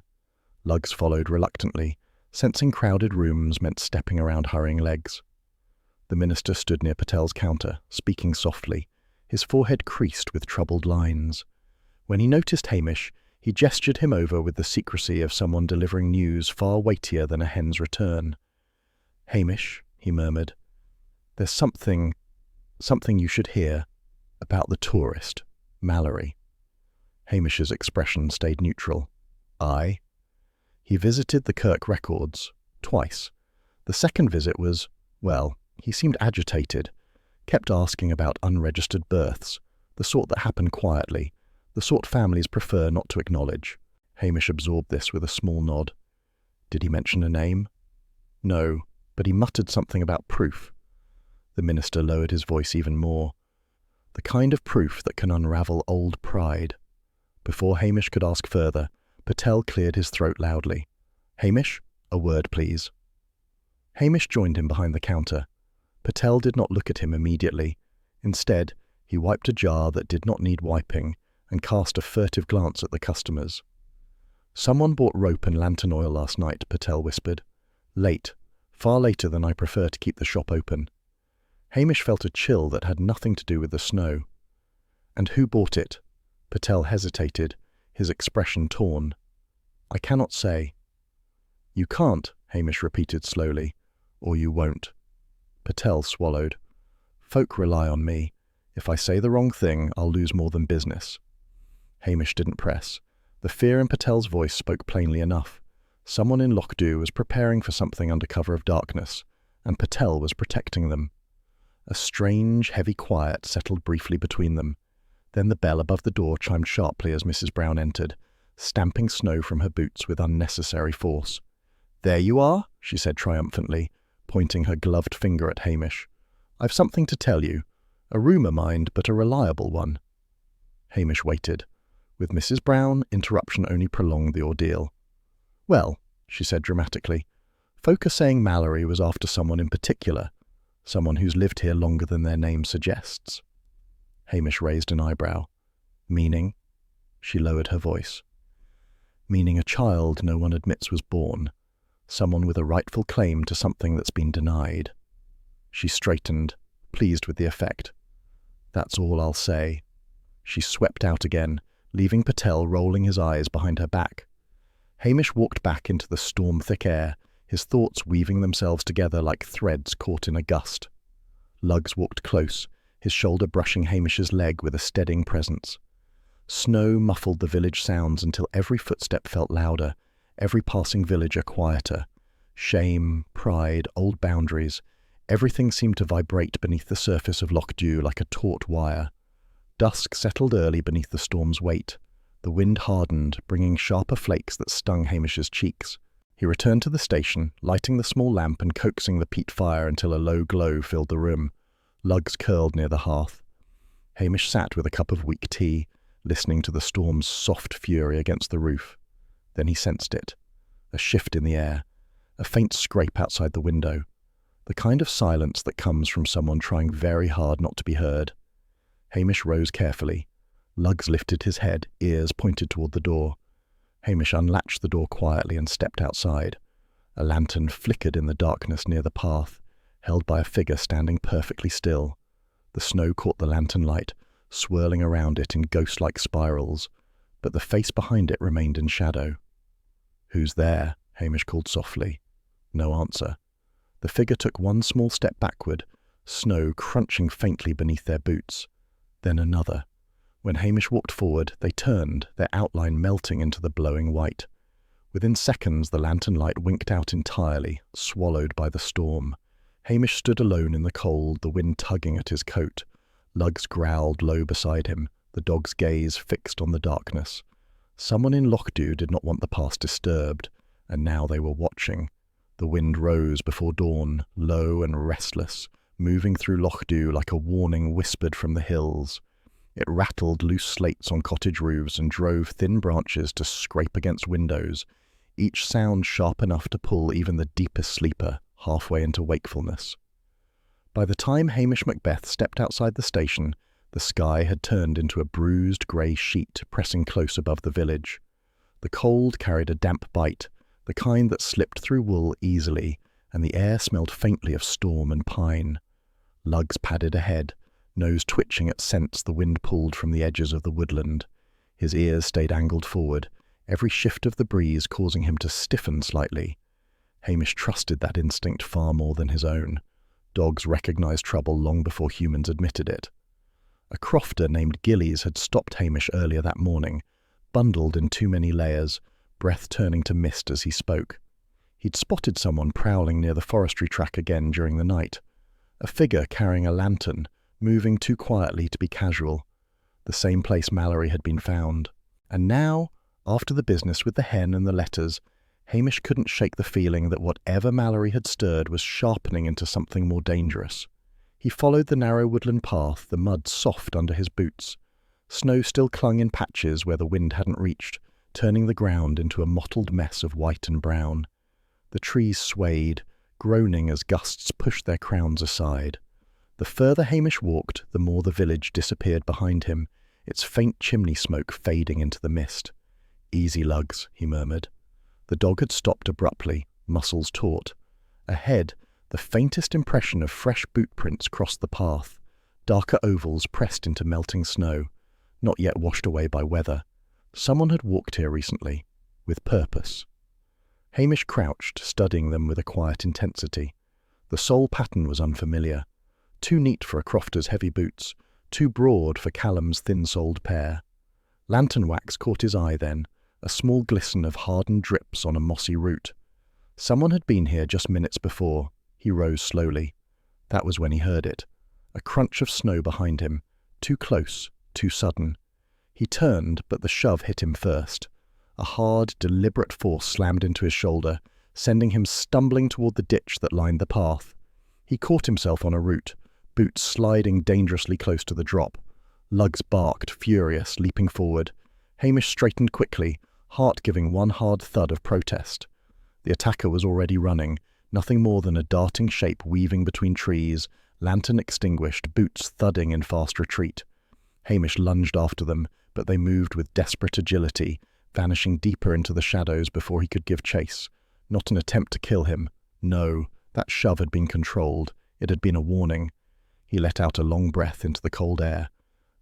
Luggs followed reluctantly, sensing crowded rooms meant stepping around hurrying legs. The minister stood near Patel's counter, speaking softly, his forehead creased with troubled lines. When he noticed Hamish, he gestured him over with the secrecy of someone delivering news far weightier than a hen's return. "Hamish," he murmured, "there's something you should hear about the tourist, Mallory." Hamish's expression stayed neutral. "Aye?" He visited the Kirk records, twice. The second visit was, well, he seemed agitated, kept asking about unregistered births, the sort that happen quietly, the sort families prefer not to acknowledge. Hamish absorbed this with a small nod. Did he mention a name? No, but he muttered something about proof. The minister lowered his voice even more. The kind of proof that can unravel old pride. Before Hamish could ask further, Patel cleared his throat loudly. "Hamish, a word, please." Hamish joined him behind the counter. Patel did not look at him immediately. Instead, he wiped a jar that did not need wiping and cast a furtive glance at the customers. "Someone bought rope and lantern oil last night," Patel whispered. "Late, far later than I prefer to keep the shop open." Hamish felt a chill that had nothing to do with the snow. "And who bought it?" Patel hesitated, his expression torn. "I cannot say." "You can't," Hamish repeated slowly, "or you won't." Patel swallowed. "Folk rely on me. If I say the wrong thing, I'll lose more than business." Hamish didn't press. The fear in Patel's voice spoke plainly enough. Someone in Lochdu was preparing for something under cover of darkness, and Patel was protecting them. A strange, heavy quiet settled briefly between them. Then the bell above the door chimed sharply as Mrs. Brown entered, stamping snow from her boots with unnecessary force. "There you are," she said triumphantly, pointing her gloved finger at Hamish. "I've something to tell you. A rumour, mind, but a reliable one." Hamish waited. With Mrs. Brown, interruption only prolonged the ordeal. "Well," she said dramatically, "folk are saying Mallory was after someone in particular, someone who's lived here longer than their name suggests." Hamish raised an eyebrow. "Meaning?" She lowered her voice. "Meaning a child no one admits was born, someone with a rightful claim to something that's been denied." She straightened, pleased with the effect. That's all I'll say." She swept out again, leaving Patel rolling his eyes behind her back. Hamish walked back into the storm-thick air, his thoughts weaving themselves together like threads caught in a gust. Luggs walked close, his shoulder brushing Hamish's leg with a steadying presence. Snow muffled the village sounds until every footstep felt louder, every passing villager quieter. Shame, pride, old boundaries, everything seemed to vibrate beneath the surface of Loch Dew like a taut wire. Dusk settled early beneath the storm's weight. The wind hardened, bringing sharper flakes that stung Hamish's cheeks. He returned to the station, lighting the small lamp and coaxing the peat fire until a low glow filled the room. Luggs curled near the hearth. Hamish sat with a cup of weak tea, listening to the storm's soft fury against the roof. Then he sensed it. A shift in the air. A faint scrape outside the window. The kind of silence that comes from someone trying very hard not to be heard. Hamish rose carefully. Luggs lifted his head, ears pointed toward the door. Hamish unlatched the door quietly and stepped outside. A lantern flickered in the darkness near the path, held by a figure standing perfectly still. The snow caught the lantern light, swirling around it in ghost-like spirals, but the face behind it remained in shadow. "Who's there?" Hamish called softly. No answer. The figure took one small step backward, snow crunching faintly beneath their boots. Then another. When Hamish walked forward, they turned, their outline melting into the blowing white. Within seconds, the lantern light winked out entirely, swallowed by the storm. Hamish stood alone in the cold, the wind tugging at his coat. Luggs growled low beside him, the dog's gaze fixed on the darkness. Someone in Loch Dew did not want the past disturbed, and now they were watching. The wind rose before dawn, low and restless, moving through Loch Dew like a warning whispered from the hills. It rattled loose slates on cottage roofs and drove thin branches to scrape against windows, each sound sharp enough to pull even the deepest sleeper halfway into wakefulness. By the time Hamish Macbeth stepped outside the station, the sky had turned into a bruised grey sheet pressing close above the village. The cold carried a damp bite, the kind that slipped through wool easily, and the air smelled faintly of storm and pine. Luggs padded ahead, nose twitching at scents the wind pulled from the edges of the woodland. His ears stayed angled forward, every shift of the breeze causing him to stiffen slightly. Hamish trusted that instinct far more than his own. Dogs recognized trouble long before humans admitted it. A crofter named Gillies had stopped Hamish earlier that morning, bundled in too many layers, breath turning to mist as he spoke. He'd spotted someone prowling near the forestry track again during the night. A figure carrying a lantern, moving too quietly to be casual. The same place Mallory had been found. And now, after the business with the hen and the letters, Hamish couldn't shake the feeling that whatever Mallory had stirred was sharpening into something more dangerous. He followed the narrow woodland path, the mud soft under his boots. Snow still clung in patches where the wind hadn't reached, turning the ground into a mottled mess of white and brown. The trees swayed, groaning as gusts pushed their crowns aside. The further Hamish walked, the more the village disappeared behind him, its faint chimney smoke fading into the mist. "Easy, Luggs," he murmured. The dog had stopped abruptly, muscles taut. Ahead, the faintest impression of fresh boot prints crossed the path, darker ovals pressed into melting snow, not yet washed away by weather. Someone had walked here recently, with purpose. Hamish crouched, studying them with a quiet intensity. The sole pattern was unfamiliar. Too neat for a crofter's heavy boots, too broad for Callum's thin-soled pair. Lantern wax caught his eye then, a small glisten of hardened drips on a mossy root. Someone had been here just minutes before. He rose slowly. That was when he heard it. A crunch of snow behind him, too close, too sudden. He turned, but the shove hit him first. A hard, deliberate force slammed into his shoulder, sending him stumbling toward the ditch that lined the path. He caught himself on a root, boots sliding dangerously close to the drop. Luggs barked, furious, leaping forward. Hamish straightened quickly, heart giving one hard thud of protest. The attacker was already running, nothing more than a darting shape weaving between trees, lantern extinguished, boots thudding in fast retreat. Hamish lunged after them, but they moved with desperate agility, vanishing deeper into the shadows before he could give chase. Not an attempt to kill him. No, that shove had been controlled. It had been a warning. He let out a long breath into the cold air.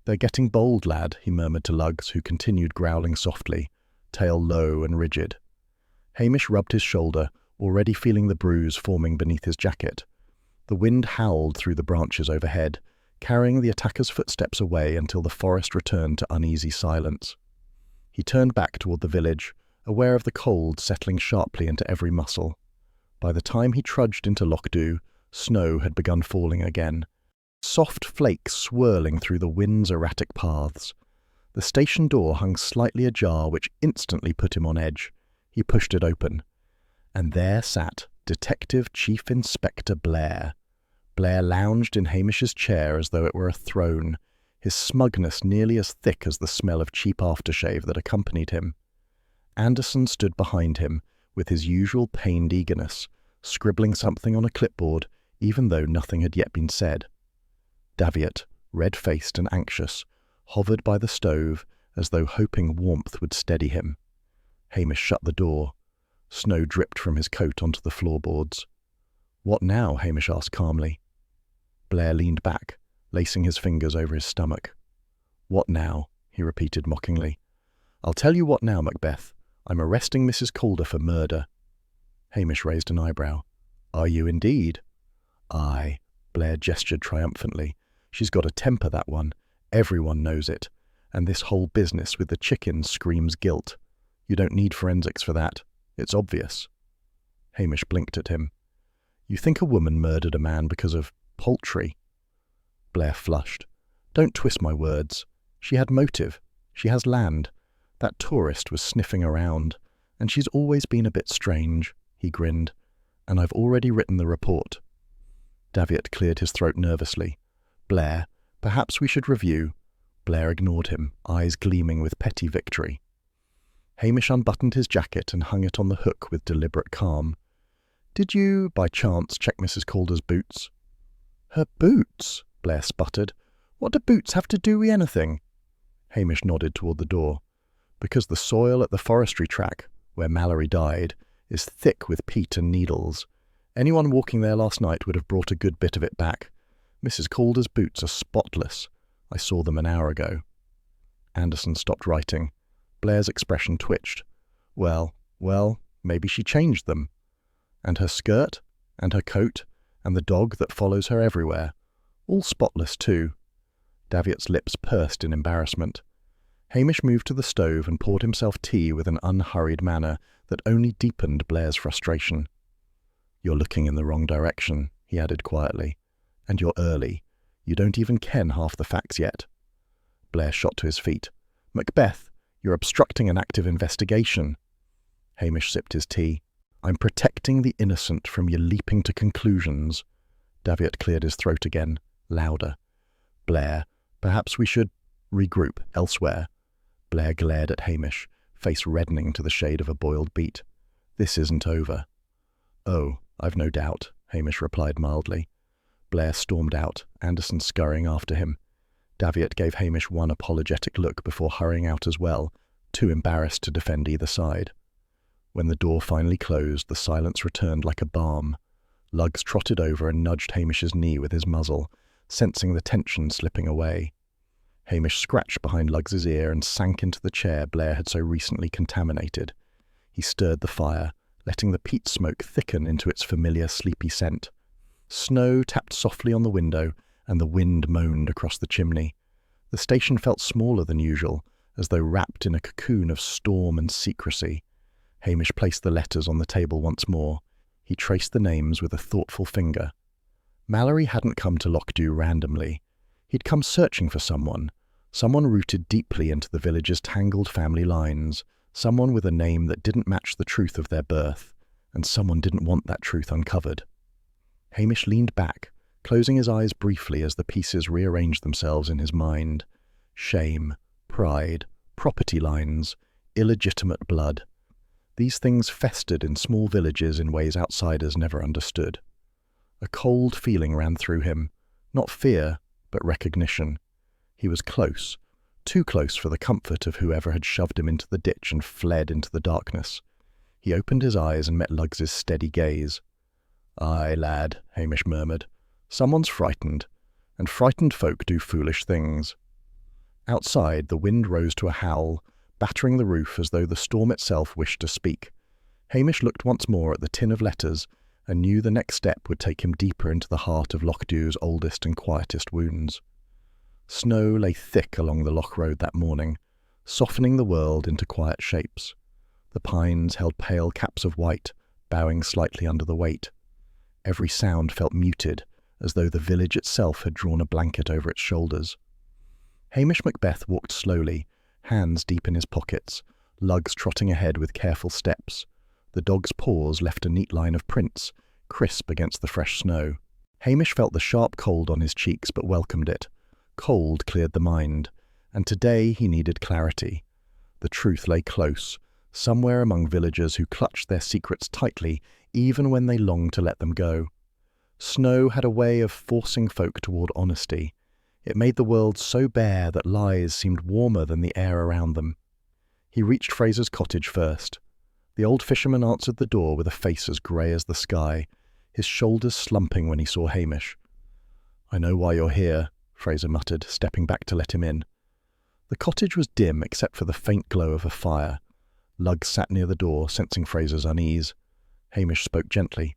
"They're getting bold, lad," he murmured to Luggs, who continued growling softly, tail low and rigid. Hamish rubbed his shoulder, already feeling the bruise forming beneath his jacket. The wind howled through the branches overhead, carrying the attacker's footsteps away until the forest returned to uneasy silence. He turned back toward the village, aware of the cold settling sharply into every muscle. By the time he trudged into Lochdew, snow had begun falling again, soft flakes swirling through the wind's erratic paths. The station door hung slightly ajar, which instantly put him on edge. He pushed it open. And there sat Detective Chief Inspector Blair. Blair lounged in Hamish's chair as though it were a throne, his smugness nearly as thick as the smell of cheap aftershave that accompanied him. Anderson stood behind him, with his usual pained eagerness, scribbling something on a clipboard, even though nothing had yet been said. Daviot, red-faced and anxious, hovered by the stove, as though hoping warmth would steady him. Hamish shut the door. Snow dripped from his coat onto the floorboards. "What now?" Hamish asked calmly. Blair leaned back, lacing his fingers over his stomach. "What now?" he repeated mockingly. "I'll tell you what now, Macbeth. I'm arresting Mrs. Calder for murder." Hamish raised an eyebrow. "Are you indeed?" "Aye," Blair gestured triumphantly. "She's got a temper, that one. Everyone knows it. And this whole business with the chickens screams guilt. You don't need forensics for that. It's obvious." Hamish blinked at him. "You think a woman murdered a man because of poultry?" Blair flushed. "Don't twist my words. She had motive. She has land. That tourist was sniffing around. And she's always been a bit strange," he grinned. "And I've already written the report." Daviot cleared his throat nervously. "Blair, perhaps we should review." Blair ignored him, eyes gleaming with petty victory. Hamish unbuttoned his jacket and hung it on the hook with deliberate calm. "Did you, by chance, check Mrs. Calder's boots?" "Her boots?" Blair sputtered. "What do boots have to do with anything?" Hamish nodded toward the door. "Because the soil at the forestry track, where Mallory died, is thick with peat and needles. Anyone walking there last night would have brought a good bit of it back. Mrs. Calder's boots are spotless. I saw them an hour ago." Anderson stopped writing. Blair's expression twitched. Well, maybe she changed them. And her skirt, and her coat, and the dog that follows her everywhere. All spotless, too. Daviot's lips pursed in embarrassment. Hamish moved to the stove and poured himself tea with an unhurried manner that only deepened Blair's frustration. "You're looking in the wrong direction," he added quietly. "And you're early. You don't even ken half the facts yet." Blair shot to his feet. "Macbeth, you're obstructing an active investigation." Hamish sipped his tea. "I'm protecting the innocent from your leaping to conclusions." Daviot cleared his throat again, louder. "Blair, perhaps we should regroup elsewhere." Blair glared at Hamish, face reddening to the shade of a boiled beet. "This isn't over." "Oh, I've no doubt," Hamish replied mildly. Blair stormed out, Anderson scurrying after him. Daviot gave Hamish one apologetic look before hurrying out as well, too embarrassed to defend either side. When the door finally closed, the silence returned like a balm. Luggs trotted over and nudged Hamish's knee with his muzzle, sensing the tension slipping away. Hamish scratched behind Luggs's ear and sank into the chair Blair had so recently contaminated. He stirred the fire, letting the peat smoke thicken into its familiar sleepy scent. Snow tapped softly on the window, and the wind moaned across the chimney. The station felt smaller than usual, as though wrapped in a cocoon of storm and secrecy. Hamish placed the letters on the table once more. He traced the names with a thoughtful finger. Mallory hadn't come to Lochdew randomly. He'd come searching for someone rooted deeply into the village's tangled family lines, someone with a name that didn't match the truth of their birth, and someone didn't want that truth uncovered. Hamish leaned back, closing his eyes briefly as the pieces rearranged themselves in his mind. Shame, pride, property lines, illegitimate blood. These things festered in small villages in ways outsiders never understood. A cold feeling ran through him, not fear, but recognition. He was close, too close for the comfort of whoever had shoved him into the ditch and fled into the darkness. He opened his eyes and met Luggs's steady gaze. "Aye, lad," Hamish murmured. "Someone's frightened, and frightened folk do foolish things. Outside, the wind rose to a howl, battering the roof as though the storm itself wished to speak. Hamish looked once more at the tin of letters and knew the next step would take him deeper into the heart of Loch Dew's oldest and quietest wounds. Snow lay thick along the loch road that morning, softening the world into quiet shapes. The pines held pale caps of white, bowing slightly under the weight. Every sound felt muted, as though the village itself had drawn a blanket over its shoulders. Hamish Macbeth walked slowly, hands deep in his pockets, lugs trotting ahead with careful steps. The dog's paws left a neat line of prints, crisp against the fresh snow. Hamish felt the sharp cold on his cheeks but welcomed it. Cold cleared the mind, and today he needed clarity. The truth lay close, somewhere among villagers who clutched their secrets tightly even when they longed to let them go. Snow had a way of forcing folk toward honesty. It made the world so bare that lies seemed warmer than the air around them. He reached Fraser's cottage first. The old fisherman answered the door with a face as grey as the sky, his shoulders slumping when he saw Hamish. "I know why you're here," Fraser muttered, stepping back to let him in. The cottage was dim except for the faint glow of a fire. Lugg sat near the door, sensing Fraser's unease. Hamish spoke gently.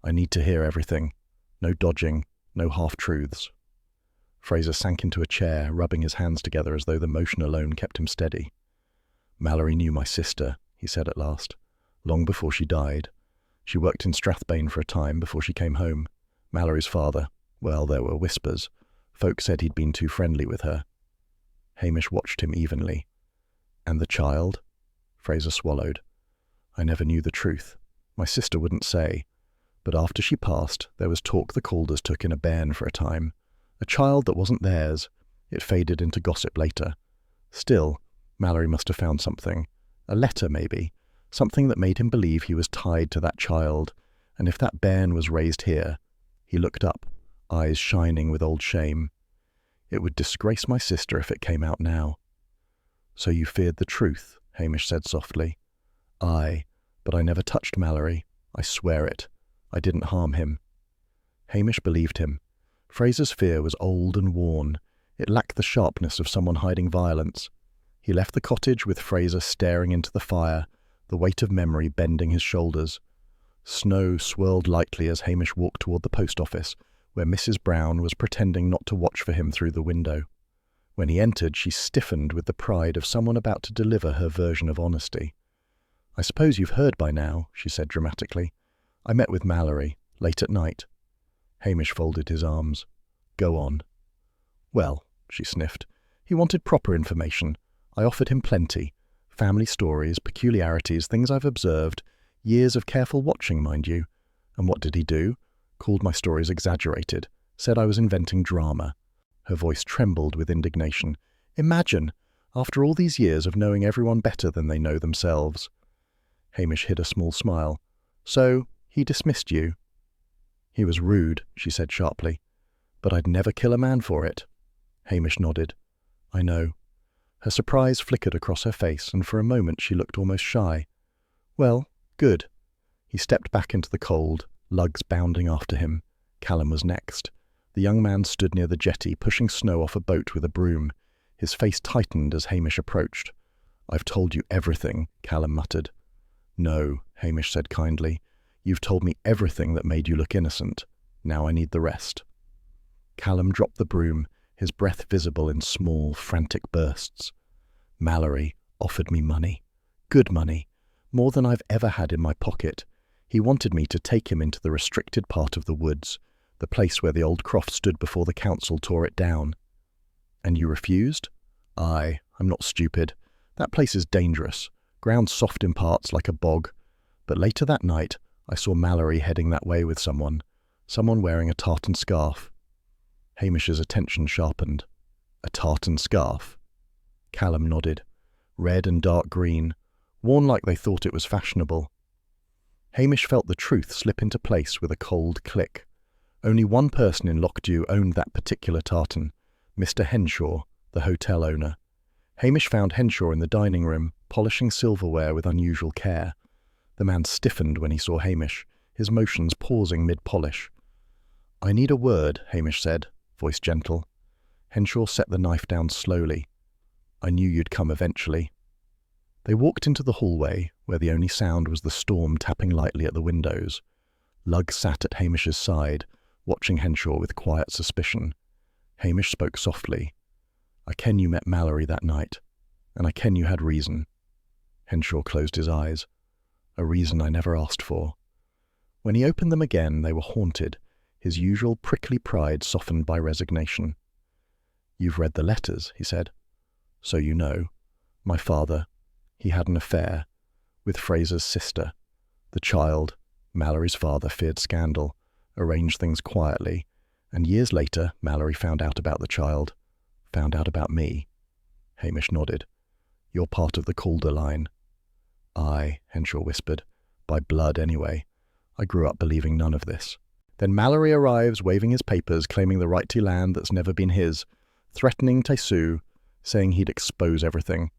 "I need to hear everything. No dodging, no half-truths." Fraser sank into a chair, rubbing his hands together as though the motion alone kept him steady. "Mallory knew my sister," he said at last, "long before she died. She worked in Strathbane for a time before she came home. Mallory's father, well, there were whispers. Folk said he'd been too friendly with her." Hamish watched him evenly. "And the child?" Fraser swallowed. "I never knew the truth. My sister wouldn't say. But after she passed, there was talk the Calders took in a bairn for a time. A child that wasn't theirs. It faded into gossip later. Still, Mallory must have found something. A letter, maybe. Something that made him believe he was tied to that child. And if that bairn was raised here—" He looked up, eyes shining with old shame. "It would disgrace my sister if it came out now." "So you feared the truth," Hamish said softly. "Aye, but I never touched Mallory. I swear it. I didn't harm him." Hamish believed him. Fraser's fear was old and worn. It lacked the sharpness of someone hiding violence. He left the cottage with Fraser staring into the fire, the weight of memory bending his shoulders. Snow swirled lightly as Hamish walked toward the post office, where Mrs. Brown was pretending not to watch for him through the window. When he entered, she stiffened with the pride of someone about to deliver her version of honesty. "I suppose you've heard by now," she said dramatically. "I met with Mallory, late at night." Hamish folded his arms. "Go on." "Well," she sniffed, "he wanted proper information. I offered him plenty. Family stories, peculiarities, things I've observed. Years of careful watching, mind you. And what did he do? Called my stories exaggerated. Said I was inventing drama." Her voice trembled with indignation. "Imagine! After all these years of knowing everyone better than they know themselves." Hamish hid a small smile. "So, he dismissed you?" "He was rude," she said sharply. "But I'd never kill a man for it." Hamish nodded. "I know." Her surprise flickered across her face, and for a moment she looked almost shy. "Well, good." He stepped back into the cold, lugs bounding after him. Callum was next. The young man stood near the jetty, pushing snow off a boat with a broom. His face tightened as Hamish approached. "I've told you everything," Callum muttered. "No," Hamish said kindly. "You've told me everything that made you look innocent. Now I need the rest." Callum dropped the broom, his breath visible in small, frantic bursts. "Mallory offered me money. Good money. More than I've ever had in my pocket. He wanted me to take him into the restricted part of the woods, the place where the old croft stood before the council tore it down." "And you refused?" "Aye, I'm not stupid. That place is dangerous. Ground soft in parts like a bog. But later that night, I saw Mallory heading that way with someone wearing a tartan scarf." Hamish's attention sharpened. "A tartan scarf?" Callum nodded. "Red and dark green, worn like they thought it was fashionable." Hamish felt the truth slip into place with a cold click. Only one person in Loch Dew owned that particular tartan, Mr. Henshaw, the hotel owner. Hamish found Henshaw in the dining room, polishing silverware with unusual care. The man stiffened when he saw Hamish, his motions pausing mid-polish. "I need a word," Hamish said, voice gentle. Henshaw set the knife down slowly. I knew you'd come eventually. They walked into the hallway, where the only sound was the storm tapping lightly at the windows. Lugg sat at Hamish's side, watching Henshaw with quiet suspicion. Hamish spoke softly. I ken you met Mallory that night, and I ken you had reason. Henshaw closed his eyes. A reason I never asked for. When he opened them again, they were haunted, his usual prickly pride softened by resignation. You've read the letters, he said. So you know. My father, he had an affair with Fraser's sister. The child, Mallory's father, feared scandal, arranged things quietly, and years later Mallory found out about the child, found out about me. Hamish nodded. You're part of the Calder line. Aye, Henshaw whispered. By blood, anyway. I grew up believing none of this. Then Mallory arrives, waving his papers, claiming the right to land that's never been his, threatening Taisu, saying he'd expose everything.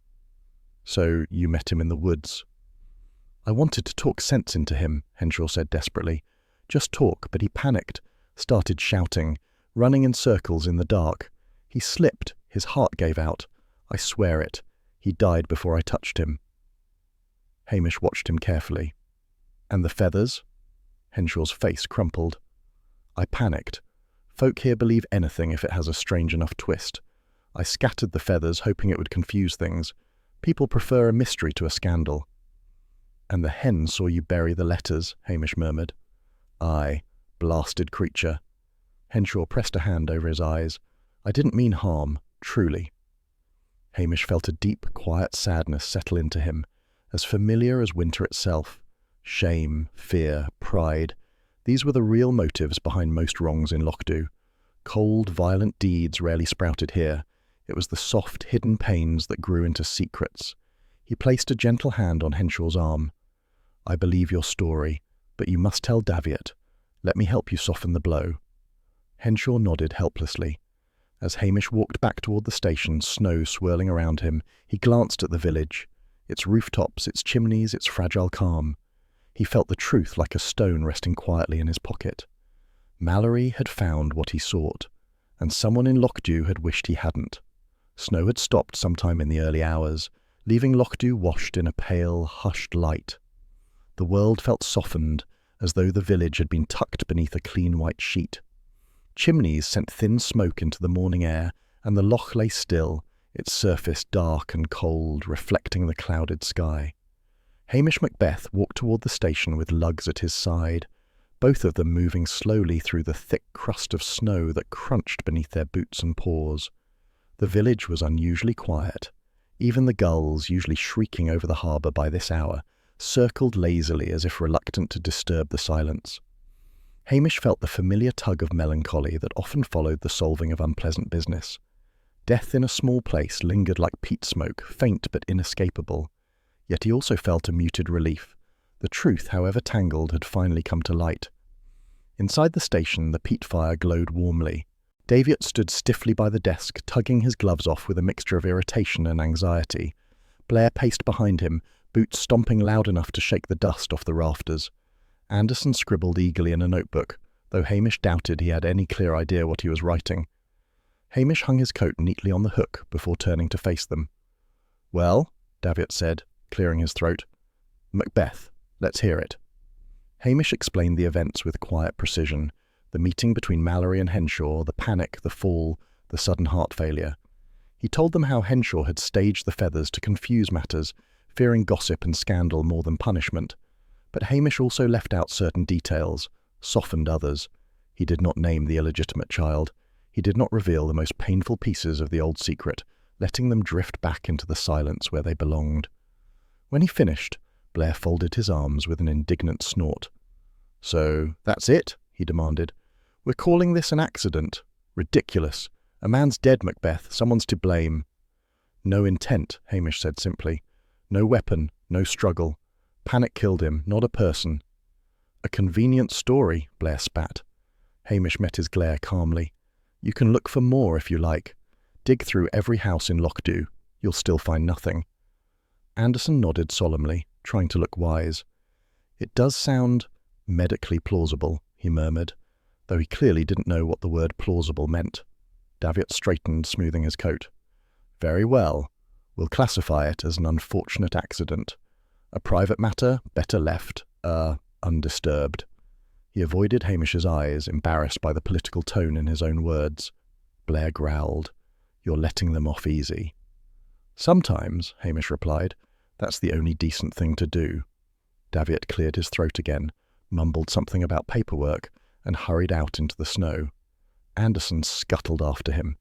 So you met him in the woods. I wanted to talk sense into him, Henshaw said desperately. Just talk, but he panicked, started shouting, running in circles in the dark. He slipped, his heart gave out. I swear it. He died before I touched him. Hamish watched him carefully. And the feathers? Henshaw's face crumpled. I panicked. Folk here believe anything if it has a strange enough twist. I scattered the feathers, hoping it would confuse things. People prefer a mystery to a scandal. And the hen saw you bury the letters, Hamish murmured. Aye, blasted creature. Henshaw pressed a hand over his eyes. I didn't mean harm, truly. Hamish felt a deep, quiet sadness settle into him, as familiar as winter itself. Shame, fear, pride. These were the real motives behind most wrongs in Lochdu. Cold, violent deeds rarely sprouted here. It was the soft, hidden pains that grew into secrets. He placed a gentle hand on Henshaw's arm. I believe your story, but you must tell Daviot. Let me help you soften the blow. Henshaw nodded helplessly. As Hamish walked back toward the station, snow swirling around him, he glanced at the village, its rooftops, its chimneys, its fragile calm. He felt the truth like a stone resting quietly in his pocket. Mallory had found what he sought, and someone in Lochdu had wished he hadn't. Snow had stopped sometime in the early hours, leaving Lochdu washed in a pale, hushed light. The world felt softened, as though the village had been tucked beneath a clean white sheet. Chimneys sent thin smoke into the morning air, and the loch lay still, its surface dark and cold, reflecting the clouded sky. Hamish Macbeth walked toward the station with Luggs at his side, both of them moving slowly through the thick crust of snow that crunched beneath their boots and paws. The village was unusually quiet. Even the gulls, usually shrieking over the harbour by this hour, circled lazily as if reluctant to disturb the silence. Hamish felt the familiar tug of melancholy that often followed the solving of unpleasant business. Death in a small place lingered like peat smoke, faint but inescapable. Yet he also felt a muted relief. The truth, however tangled, had finally come to light. Inside the station, the peat fire glowed warmly. Daviot stood stiffly by the desk, tugging his gloves off with a mixture of irritation and anxiety. Blair paced behind him, boots stomping loud enough to shake the dust off the rafters. Anderson scribbled eagerly in a notebook, though Hamish doubted he had any clear idea what he was writing. Hamish hung his coat neatly on the hook before turning to face them. Well, Daviot said, clearing his throat. Macbeth, let's hear it. Hamish explained the events with quiet precision, the meeting between Mallory and Henshaw, the panic, the fall, the sudden heart failure. He told them how Henshaw had staged the feathers to confuse matters, fearing gossip and scandal more than punishment. But Hamish also left out certain details, softened others. He did not name the illegitimate child. He did not reveal the most painful pieces of the old secret, letting them drift back into the silence where they belonged. When he finished, Blair folded his arms with an indignant snort. So, that's it? He demanded. We're calling this an accident. Ridiculous. A man's dead, Macbeth. Someone's to blame. No intent, Hamish said simply. No weapon, no struggle. Panic killed him, not a person. A convenient story, Blair spat. Hamish met his glare calmly. You can look for more if you like. Dig through every house in Lochdu. You'll still find nothing. Anderson nodded solemnly, trying to look wise. It does sound medically plausible, he murmured, though he clearly didn't know what the word plausible meant. Davitt straightened, smoothing his coat. Very well. We'll classify it as an unfortunate accident. A private matter, better left, undisturbed. He avoided Hamish's eyes, embarrassed by the political tone in his own words. Blair growled. You're letting them off easy. Sometimes, Hamish replied. That's the only decent thing to do. Davitt cleared his throat again, mumbled something about paperwork, and hurried out into the snow. Anderson scuttled after him.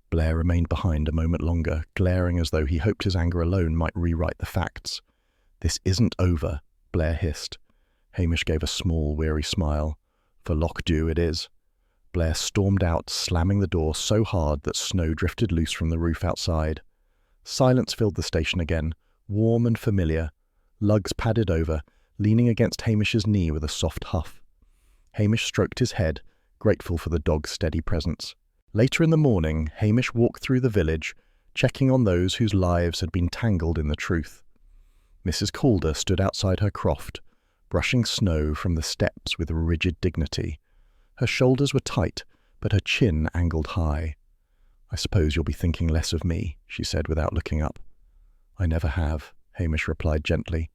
Blair remained behind a moment longer, glaring as though he hoped his anger alone might rewrite the facts. This isn't over, Blair hissed. Hamish gave a small, weary smile. For Lockdew it is. Blair stormed out, slamming the door so hard that snow drifted loose from the roof outside. Silence filled the station again, warm and familiar. Lugs padded over, leaning against Hamish's knee with a soft huff. Hamish stroked his head, grateful for the dog's steady presence. Later in the morning, Hamish walked through the village, checking on those whose lives had been tangled in the truth. Mrs. Calder stood outside her croft, brushing snow from the steps with rigid dignity. Her shoulders were tight, but her chin angled high. I suppose you'll be thinking less of me, she said without looking up. I never have, Hamish replied gently.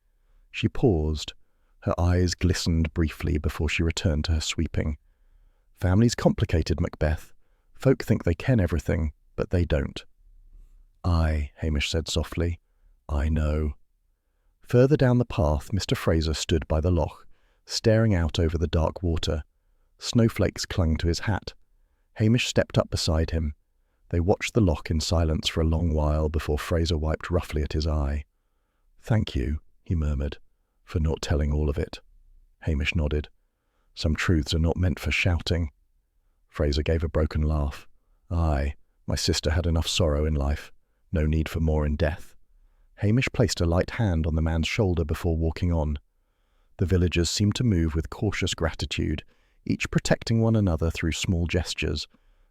She paused. Her eyes glistened briefly before she returned to her sweeping. Family's complicated, Macbeth. Folk think they ken everything, but they don't. Aye, Hamish said softly. I know. Further down the path, Mr. Fraser stood by the loch, staring out over the dark water. Snowflakes clung to his hat. Hamish stepped up beside him. They watched the loch in silence for a long while before Fraser wiped roughly at his eye. Thank you, he murmured, for not telling all of it. Hamish nodded. Some truths are not meant for shouting. Fraser gave a broken laugh. Aye, my sister had enough sorrow in life. No need for more in death. Hamish placed a light hand on the man's shoulder before walking on. The villagers seemed to move with cautious gratitude, each protecting one another through small gestures.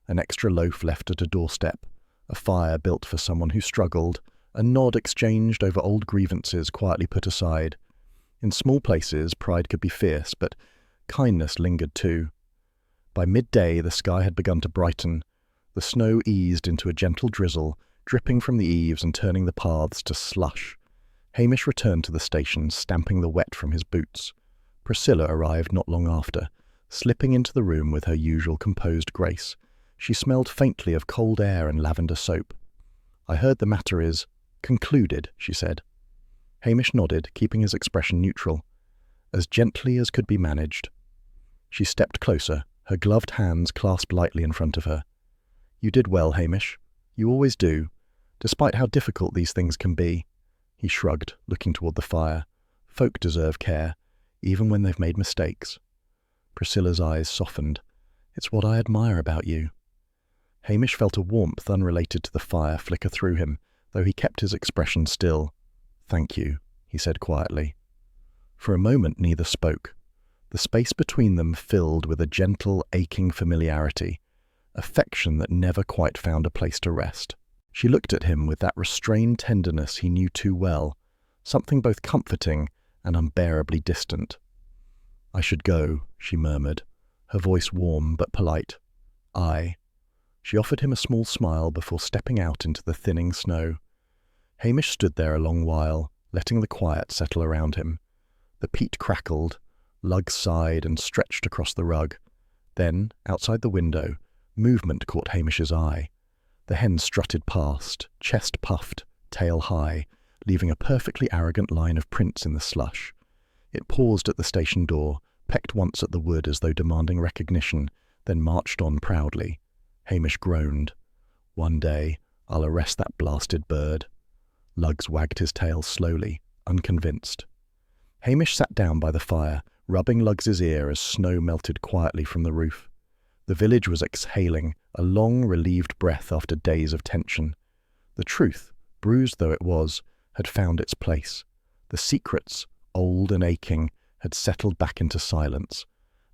An extra loaf left at a doorstep, a fire built for someone who struggled, a nod exchanged over old grievances quietly put aside. In small places, pride could be fierce, but kindness lingered too. By midday, the sky had begun to brighten. The snow eased into a gentle drizzle, dripping from the eaves and turning the paths to slush. Hamish returned to the station, stamping the wet from his boots. Priscilla arrived not long after, slipping into the room with her usual composed grace. She smelled faintly of cold air and lavender soap. I heard the matter is concluded, she said. Hamish nodded, keeping his expression neutral. As gently as could be managed. She stepped closer, her gloved hands clasped lightly in front of her. You did well, Hamish. You always do, despite how difficult these things can be. He shrugged, looking toward the fire. Folk deserve care, even when they've made mistakes. Priscilla's eyes softened. It's what I admire about you. Hamish felt a warmth unrelated to the fire flicker through him, though he kept his expression still. Thank you, he said quietly. For a moment neither spoke. The space between them filled with a gentle, aching familiarity, affection that never quite found a place to rest. She looked at him with that restrained tenderness he knew too well, something both comforting and unbearably distant. I should go, she murmured, her voice warm but polite. Aye. She offered him a small smile before stepping out into the thinning snow. Hamish stood there a long while, letting the quiet settle around him. The peat crackled, lugs sighed and stretched across the rug. Then, outside the window, movement caught Hamish's eye. The hen strutted past, chest puffed, tail high, leaving a perfectly arrogant line of prints in the slush. It paused at the station door, pecked once at the wood as though demanding recognition, then marched on proudly. Hamish groaned. One day, I'll arrest that blasted bird. Lugs wagged his tail slowly, unconvinced. Hamish sat down by the fire, rubbing Lugs's ear as snow melted quietly from the roof. The village was exhaling, a long, relieved breath after days of tension. The truth, bruised though it was, had found its place. The secrets, old and aching, had settled back into silence,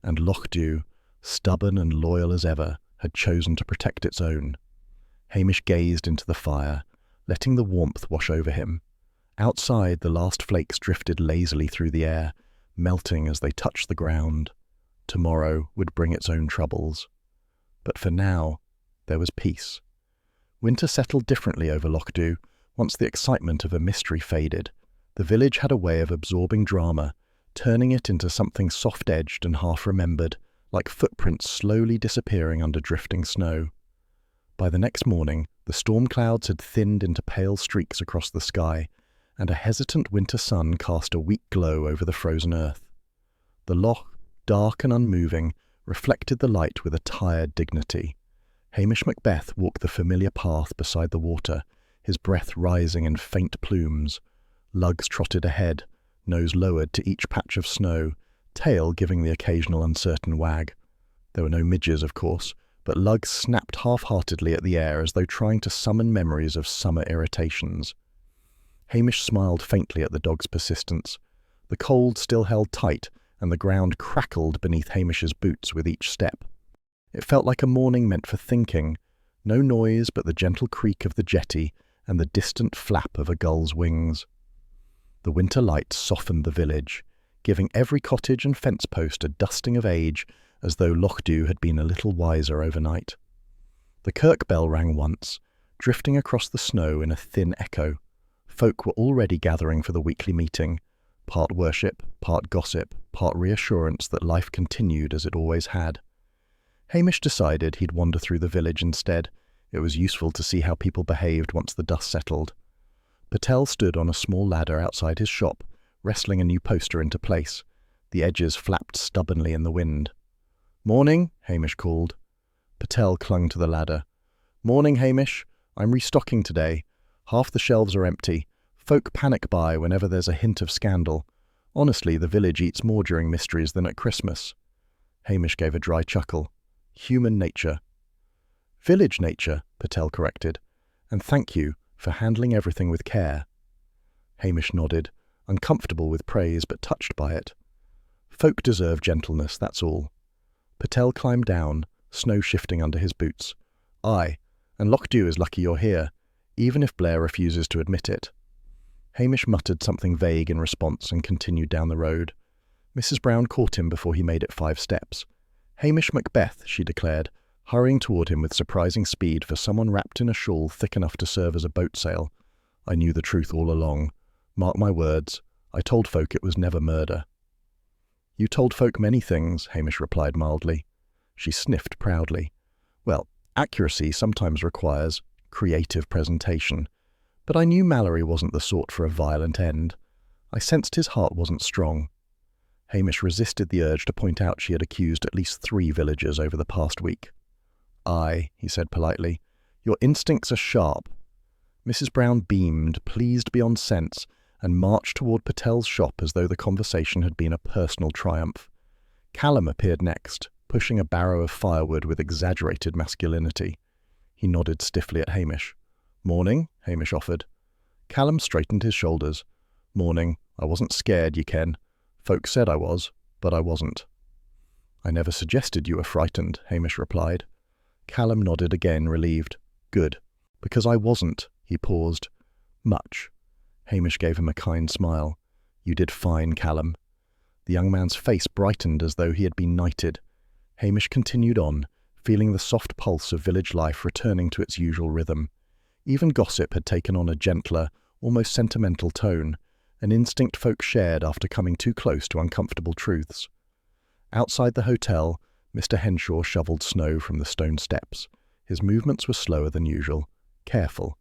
and Lochdew, stubborn and loyal as ever, had chosen to protect its own. Hamish gazed into the fire, letting the warmth wash over him. Outside, the last flakes drifted lazily through the air, melting as they touched the ground. Tomorrow would bring its own troubles. But for now, There was peace. Winter settled differently over Lochdew once the excitement of a mystery faded. The village had a way of absorbing drama, turning it into something soft-edged and half-remembered, like footprints slowly disappearing under drifting snow. By the next morning, the storm clouds had thinned into pale streaks across the sky, and a hesitant winter sun cast a weak glow over the frozen earth. The loch, dark and unmoving, reflected the light with a tired dignity. Hamish Macbeth walked the familiar path beside the water, his breath rising in faint plumes. Lugs trotted ahead, nose lowered to each patch of snow, tail giving the occasional uncertain wag. There were no midges, of course, but Lugs snapped half-heartedly at the air as though trying to summon memories of summer irritations. Hamish smiled faintly at the dog's persistence. The cold still held tight, and the ground crackled beneath Hamish's boots with each step. It felt like a morning meant for thinking, no noise but the gentle creak of the jetty and the distant flap of a gull's wings. The winter light softened the village, giving every cottage and fence post a dusting of age, as though Lochdew had been a little wiser overnight. The kirk bell rang once, drifting across the snow in a thin echo. Folk were already gathering for the weekly meeting, part worship, part gossip, part reassurance that life continued as it always had. Hamish decided he'd wander through the village instead. It was useful to see how people behaved once the dust settled. Patel stood on a small ladder outside his shop, wrestling a new poster into place. The edges flapped stubbornly in the wind. "Morning," Hamish called. Patel clung to the ladder. "Morning, Hamish. I'm restocking today. Half the shelves are empty. Folk panic buy whenever there's a hint of scandal. Honestly, the village eats more during mysteries than at Christmas." Hamish gave a dry chuckle. "Human nature." "Village nature," Patel corrected. "And thank you for handling everything with care." Hamish nodded, uncomfortable with praise but touched by it. "Folk deserve gentleness, that's all." Patel climbed down, snow shifting under his boots. "Aye, and Lochdew is lucky you're here, even if Blair refuses to admit it." Hamish muttered something vague in response and continued down the road. Mrs. Brown caught him before he made it 5 steps. "Hamish Macbeth," she declared, hurrying toward him with surprising speed for someone wrapped in a shawl thick enough to serve as a boat sail. "I knew the truth all along. Mark my words, I told folk it was never murder." "You told folk many things," Hamish replied mildly. She sniffed proudly. "Well, accuracy sometimes requires creative presentation. But I knew Mallory wasn't the sort for a violent end. I sensed his heart wasn't strong." Hamish resisted the urge to point out she had accused at least 3 villagers over the past week. "Aye," he said politely. "Your instincts are sharp." Mrs. Brown beamed, pleased beyond sense, and marched toward Patel's shop as though the conversation had been a personal triumph. Callum appeared next, pushing a barrow of firewood with exaggerated masculinity. He nodded stiffly at Hamish. "Morning," Hamish offered. Callum straightened his shoulders. "Morning. I wasn't scared, ye ken. Folk said I was, but I wasn't." "I never suggested you were frightened," Hamish replied. Callum nodded again, relieved. "Good. Because I wasn't." He paused. "Much." Hamish gave him a kind smile. "You did fine, Callum." The young man's face brightened as though he had been knighted. Hamish continued on, feeling the soft pulse of village life returning to its usual rhythm. Even gossip had taken on a gentler, almost sentimental tone, an instinct folk shared after coming too close to uncomfortable truths. Outside the hotel, Mr. Henshaw shoveled snow from the stone steps. His movements were slower than usual, careful.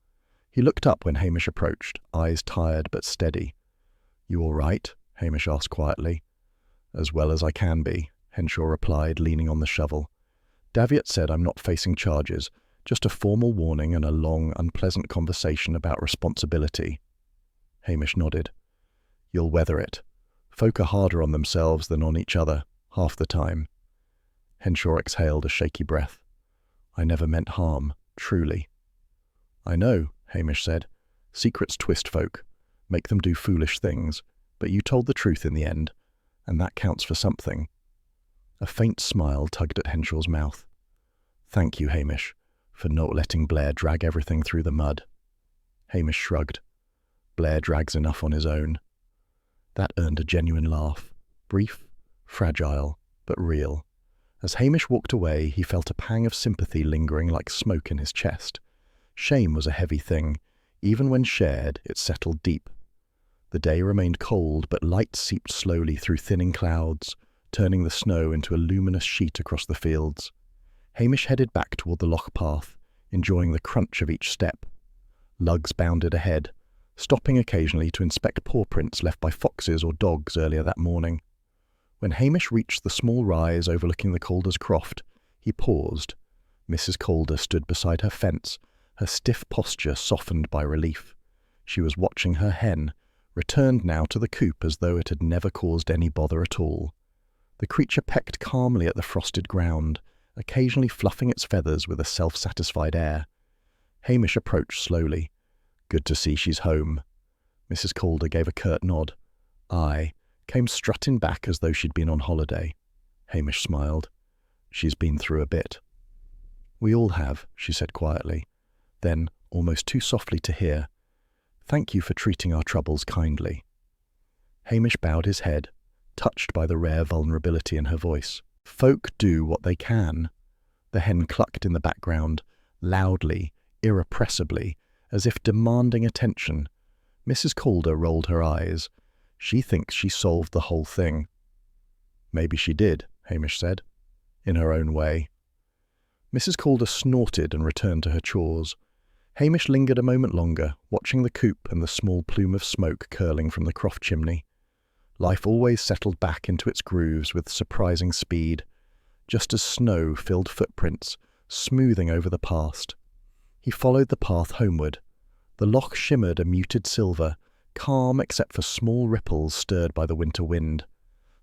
He looked up when Hamish approached, eyes tired but steady. "You all right?" Hamish asked quietly. "As well as I can be," Henshaw replied, leaning on the shovel. "Davitt said I'm not facing charges, just a formal warning and a long, unpleasant conversation about responsibility." Hamish nodded. "You'll weather it. Folk are harder on themselves than on each other, half the time." Henshaw exhaled a shaky breath. "I never meant harm, truly." "I know," Hamish said. "Secrets twist folk, make them do foolish things, but you told the truth in the end, and that counts for something." A faint smile tugged at Henshaw's mouth. "Thank you, Hamish, for not letting Blair drag everything through the mud." Hamish shrugged. "Blair drags enough on his own." That earned a genuine laugh. Brief, fragile, but real. As Hamish walked away, he felt a pang of sympathy lingering like smoke in his chest. Shame was a heavy thing. Even when shared, it settled deep. The day remained cold, but light seeped slowly through thinning clouds, turning the snow into a luminous sheet across the fields. Hamish headed back toward the loch path, enjoying the crunch of each step. Lugs bounded ahead, stopping occasionally to inspect paw prints left by foxes or dogs earlier that morning. When Hamish reached the small rise overlooking the Calders' croft, he paused. Mrs. Calder stood beside her fence, her stiff posture softened by relief. She was watching her hen, returned now to the coop as though it had never caused any bother at all. The creature pecked calmly at the frosted ground, occasionally fluffing its feathers with a self-satisfied air. Hamish approached slowly. "Good to see she's home." Mrs. Calder gave a curt nod. "Aye," came strutting back as though she'd been on holiday. Hamish smiled. "She's been through a bit." "We all have," she said quietly. Then, almost too softly to hear, "Thank you for treating our troubles kindly." Hamish bowed his head, touched by the rare vulnerability in her voice. "Folk do what they can." The hen clucked in the background, loudly, irrepressibly, as if demanding attention. Mrs. Calder rolled her eyes. "She thinks she solved the whole thing." "Maybe she did," Hamish said, "in her own way." Mrs. Calder snorted and returned to her chores. Hamish lingered a moment longer, watching the coop and the small plume of smoke curling from the croft chimney. Life always settled back into its grooves with surprising speed, just as snow filled footprints, smoothing over the past. He followed the path homeward. The loch shimmered a muted silver, calm except for small ripples stirred by the winter wind.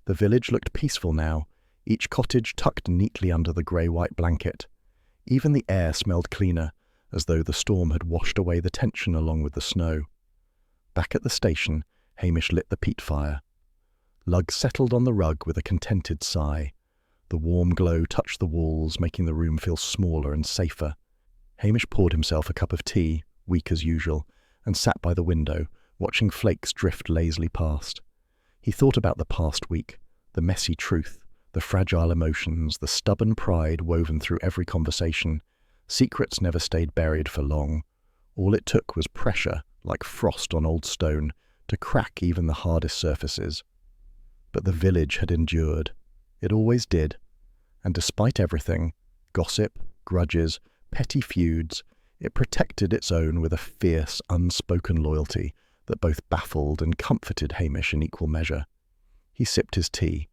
The village looked peaceful now, each cottage tucked neatly under the grey-white blanket. Even the air smelled cleaner, as though the storm had washed away the tension along with the snow. Back at the station, Hamish lit the peat fire. Lugg settled on the rug with a contented sigh. The warm glow touched the walls, making the room feel smaller and safer. Hamish poured himself a cup of tea, weak as usual, and sat by the window, watching flakes drift lazily past. He thought about the past week, the messy truth, the fragile emotions, the stubborn pride woven through every conversation. Secrets never stayed buried for long. All it took was pressure, like frost on old stone, to crack even the hardest surfaces. But the village had endured. It always did. And despite everything, gossip, grudges, petty feuds, it protected its own with a fierce, unspoken loyalty that both baffled and comforted Hamish in equal measure. He sipped his tea.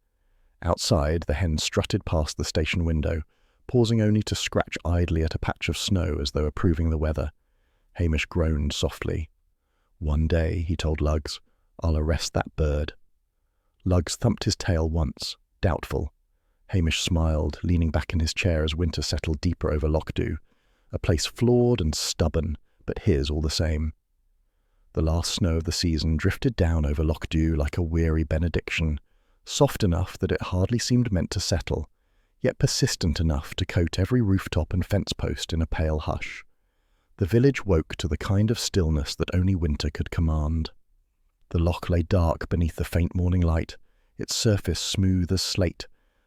Outside, the hen strutted past the station window, pausing only to scratch idly at a patch of snow as though approving the weather. Hamish groaned softly. "One day," he told Luggs, "I'll arrest that bird." Luggs thumped his tail once, doubtful. Hamish smiled, leaning back in his chair as winter settled deeper over Lochdew, a place flawed and stubborn, but his all the same. The last snow of the season drifted down over Lochdew like a weary benediction, soft enough that it hardly seemed meant to settle, yet persistent enough to coat every rooftop and fence post in a pale hush. The village woke to the kind of stillness that only winter could command. The loch lay dark beneath the faint morning light, its surface smooth as slate,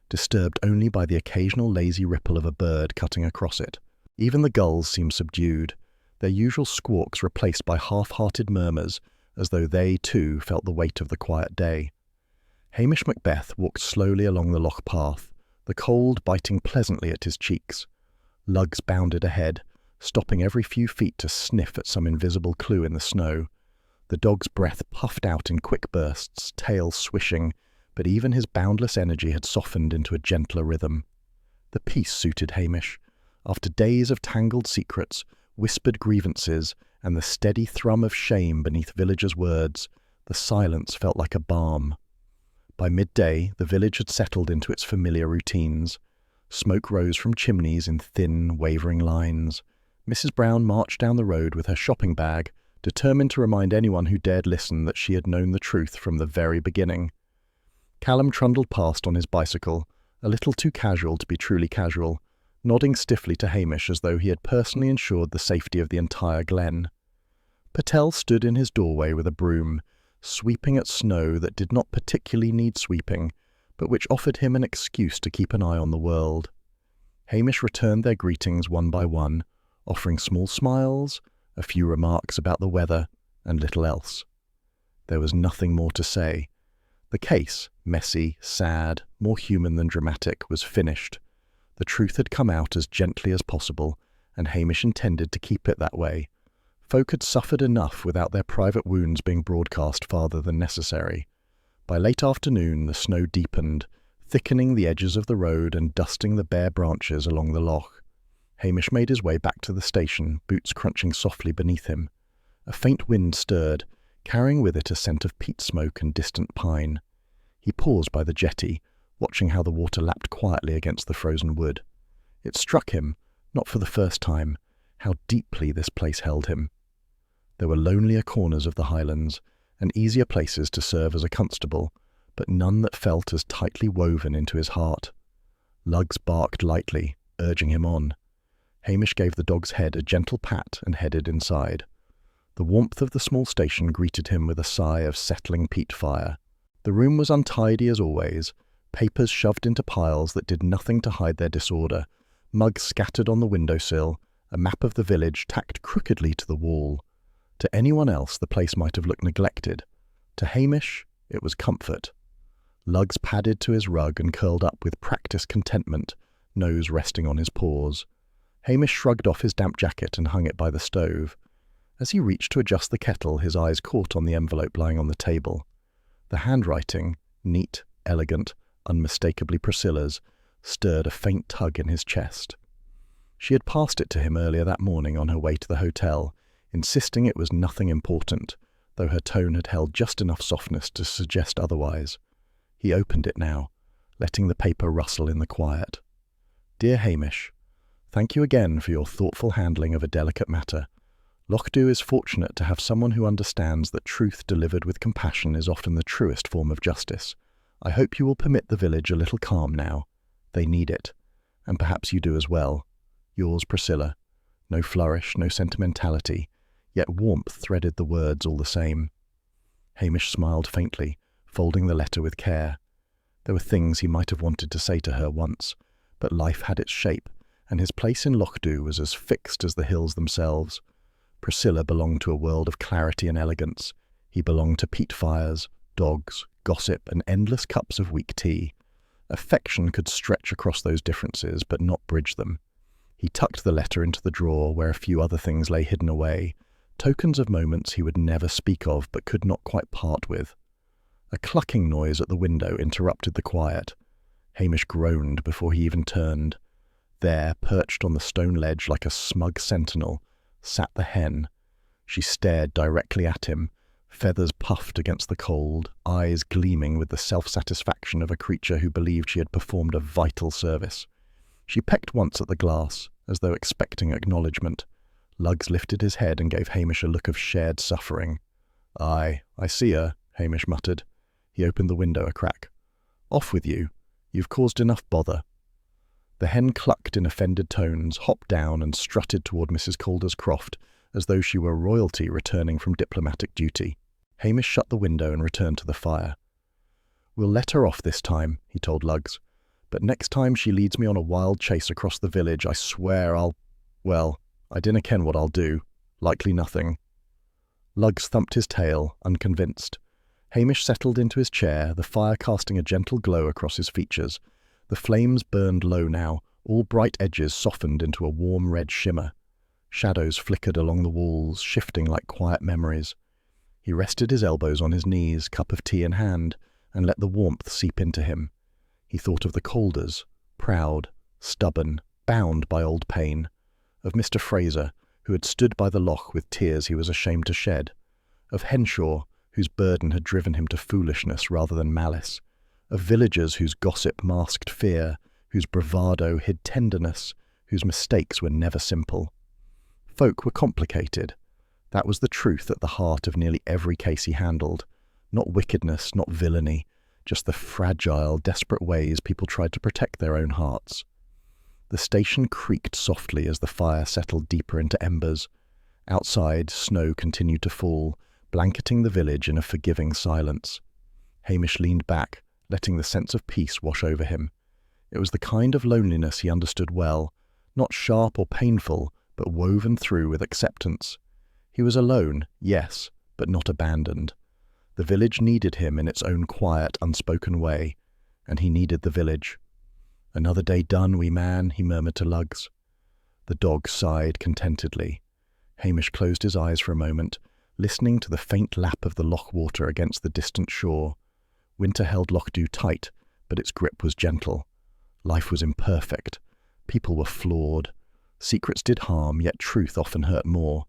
disturbed only by the occasional lazy ripple of a bird cutting across it. Even the gulls seemed subdued, their usual squawks replaced by half-hearted murmurs, as though they, too, felt the weight of the quiet day. Hamish Macbeth walked slowly along the loch path, the cold biting pleasantly at his cheeks. Luggs bounded ahead, stopping every few feet to sniff at some invisible clue in the snow. The dog's breath puffed out in quick bursts, tail swishing, but even his boundless energy had softened into a gentler rhythm. The peace suited Hamish. After days of tangled secrets, whispered grievances, and the steady thrum of shame beneath villagers' words, the silence felt like a balm. By midday, the village had settled into its familiar routines. Smoke rose from chimneys in thin, wavering lines. Mrs. Brown marched down the road with her shopping bag, determined to remind anyone who dared listen that she had known the truth from the very beginning. Callum trundled past on his bicycle, a little too casual to be truly casual, nodding stiffly to Hamish as though he had personally ensured the safety of the entire glen. Patel stood in his doorway with a broom, sweeping at snow that did not particularly need sweeping, but which offered him an excuse to keep an eye on the world. Hamish returned their greetings one by one, offering small smiles, a few remarks about the weather, and little else. There was nothing more to say. The case, messy, sad, more human than dramatic, was finished. The truth had come out as gently as possible, and Hamish intended to keep it that way. Folk had suffered enough without their private wounds being broadcast farther than necessary. By late afternoon the snow deepened, thickening the edges of the road and dusting the bare branches along the loch. Hamish made his way back to the station, boots crunching softly beneath him. A faint wind stirred, carrying with it a scent of peat smoke and distant pine. He paused by the jetty, watching how the water lapped quietly against the frozen wood. It struck him, not for the first time, how deeply this place held him. There were lonelier corners of the Highlands, and easier places to serve as a constable, but none that felt as tightly woven into his heart. Lugs barked lightly, urging him on. Hamish gave the dog's head a gentle pat and headed inside. The warmth of the small station greeted him with a sigh of settling peat fire. The room was untidy as always, papers shoved into piles that did nothing to hide their disorder, mugs scattered on the windowsill, a map of the village tacked crookedly to the wall. To anyone else the place might have looked neglected. To Hamish it was comfort. Lugs padded to his rug and curled up with practised contentment, nose resting on his paws. Hamish shrugged off his damp jacket and hung it by the stove. As he reached to adjust the kettle, his eyes caught on the envelope lying on the table. The handwriting, neat, elegant, unmistakably Priscilla's, stirred a faint tug in his chest. She had passed it to him earlier that morning on her way to the hotel, insisting it was nothing important, though her tone had held just enough softness to suggest otherwise. He opened it now, letting the paper rustle in the quiet. Dear Hamish, thank you again for your thoughtful handling of a delicate matter. Lochdew is fortunate to have someone who understands that truth delivered with compassion is often the truest form of justice. I hope you will permit the village a little calm now. They need it, and perhaps you do as well. Yours, Priscilla. No flourish, no sentimentality, yet warmth threaded the words all the same. Hamish smiled faintly, folding the letter with care. There were things he might have wanted to say to her once, but life had its shape, and his place in Lochdew was as fixed as the hills themselves. Priscilla belonged to a world of clarity and elegance. He belonged to peat fires, dogs, gossip, and endless cups of weak tea. Affection could stretch across those differences, but not bridge them. He tucked the letter into the drawer where a few other things lay hidden away, tokens of moments he would never speak of but could not quite part with. A clucking noise at the window interrupted the quiet. Hamish groaned before he even turned. There, perched on the stone ledge like a smug sentinel, sat the hen. She stared directly at him, feathers puffed against the cold, eyes gleaming with the self-satisfaction of a creature who believed she had performed a vital service. She pecked once at the glass, as though expecting acknowledgement. Lugs lifted his head and gave Hamish a look of shared suffering. "Aye, I see her," Hamish muttered. He opened the window a crack. "Off with you. You've caused enough bother." The hen clucked in offended tones, hopped down and strutted toward Mrs. Calder's croft, as though she were royalty returning from diplomatic duty. Hamish shut the window and returned to the fire. "We'll let her off this time," he told Lugs. "But next time she leads me on a wild chase across the village, I swear well, I dinna ken what I'll do. Likely nothing." Lugs thumped his tail, unconvinced. Hamish settled into his chair, the fire casting a gentle glow across his features. The flames burned low now, all bright edges softened into a warm red shimmer. Shadows flickered along the walls, shifting like quiet memories. He rested his elbows on his knees, cup of tea in hand, and let the warmth seep into him. He thought of the Calders, proud, stubborn, bound by old pain. Of Mr. Fraser, who had stood by the loch with tears he was ashamed to shed. Of Henshaw, whose burden had driven him to foolishness rather than malice. Of villagers whose gossip masked fear, whose bravado hid tenderness, whose mistakes were never simple. Folk were complicated. That was the truth at the heart of nearly every case he handled. Not wickedness, not villainy, just the fragile, desperate ways people tried to protect their own hearts. The station creaked softly as the fire settled deeper into embers. Outside, snow continued to fall, blanketing the village in a forgiving silence. Hamish leaned back, letting the sense of peace wash over him. It was the kind of loneliness he understood well, not sharp or painful, but woven through with acceptance. He was alone, yes, but not abandoned. The village needed him in its own quiet, unspoken way, and he needed the village. "Another day done, wee man," he murmured to Lugs. The dog sighed contentedly. Hamish closed his eyes for a moment, listening to the faint lap of the loch water against the distant shore. Winter held Loch Dew tight, but its grip was gentle. Life was imperfect. People were flawed. Secrets did harm, yet truth often hurt more.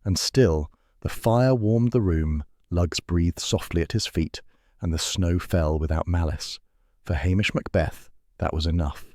And still, the fire warmed the room, Lugs breathed softly at his feet, and the snow fell without malice. For Hamish Macbeth, that was enough.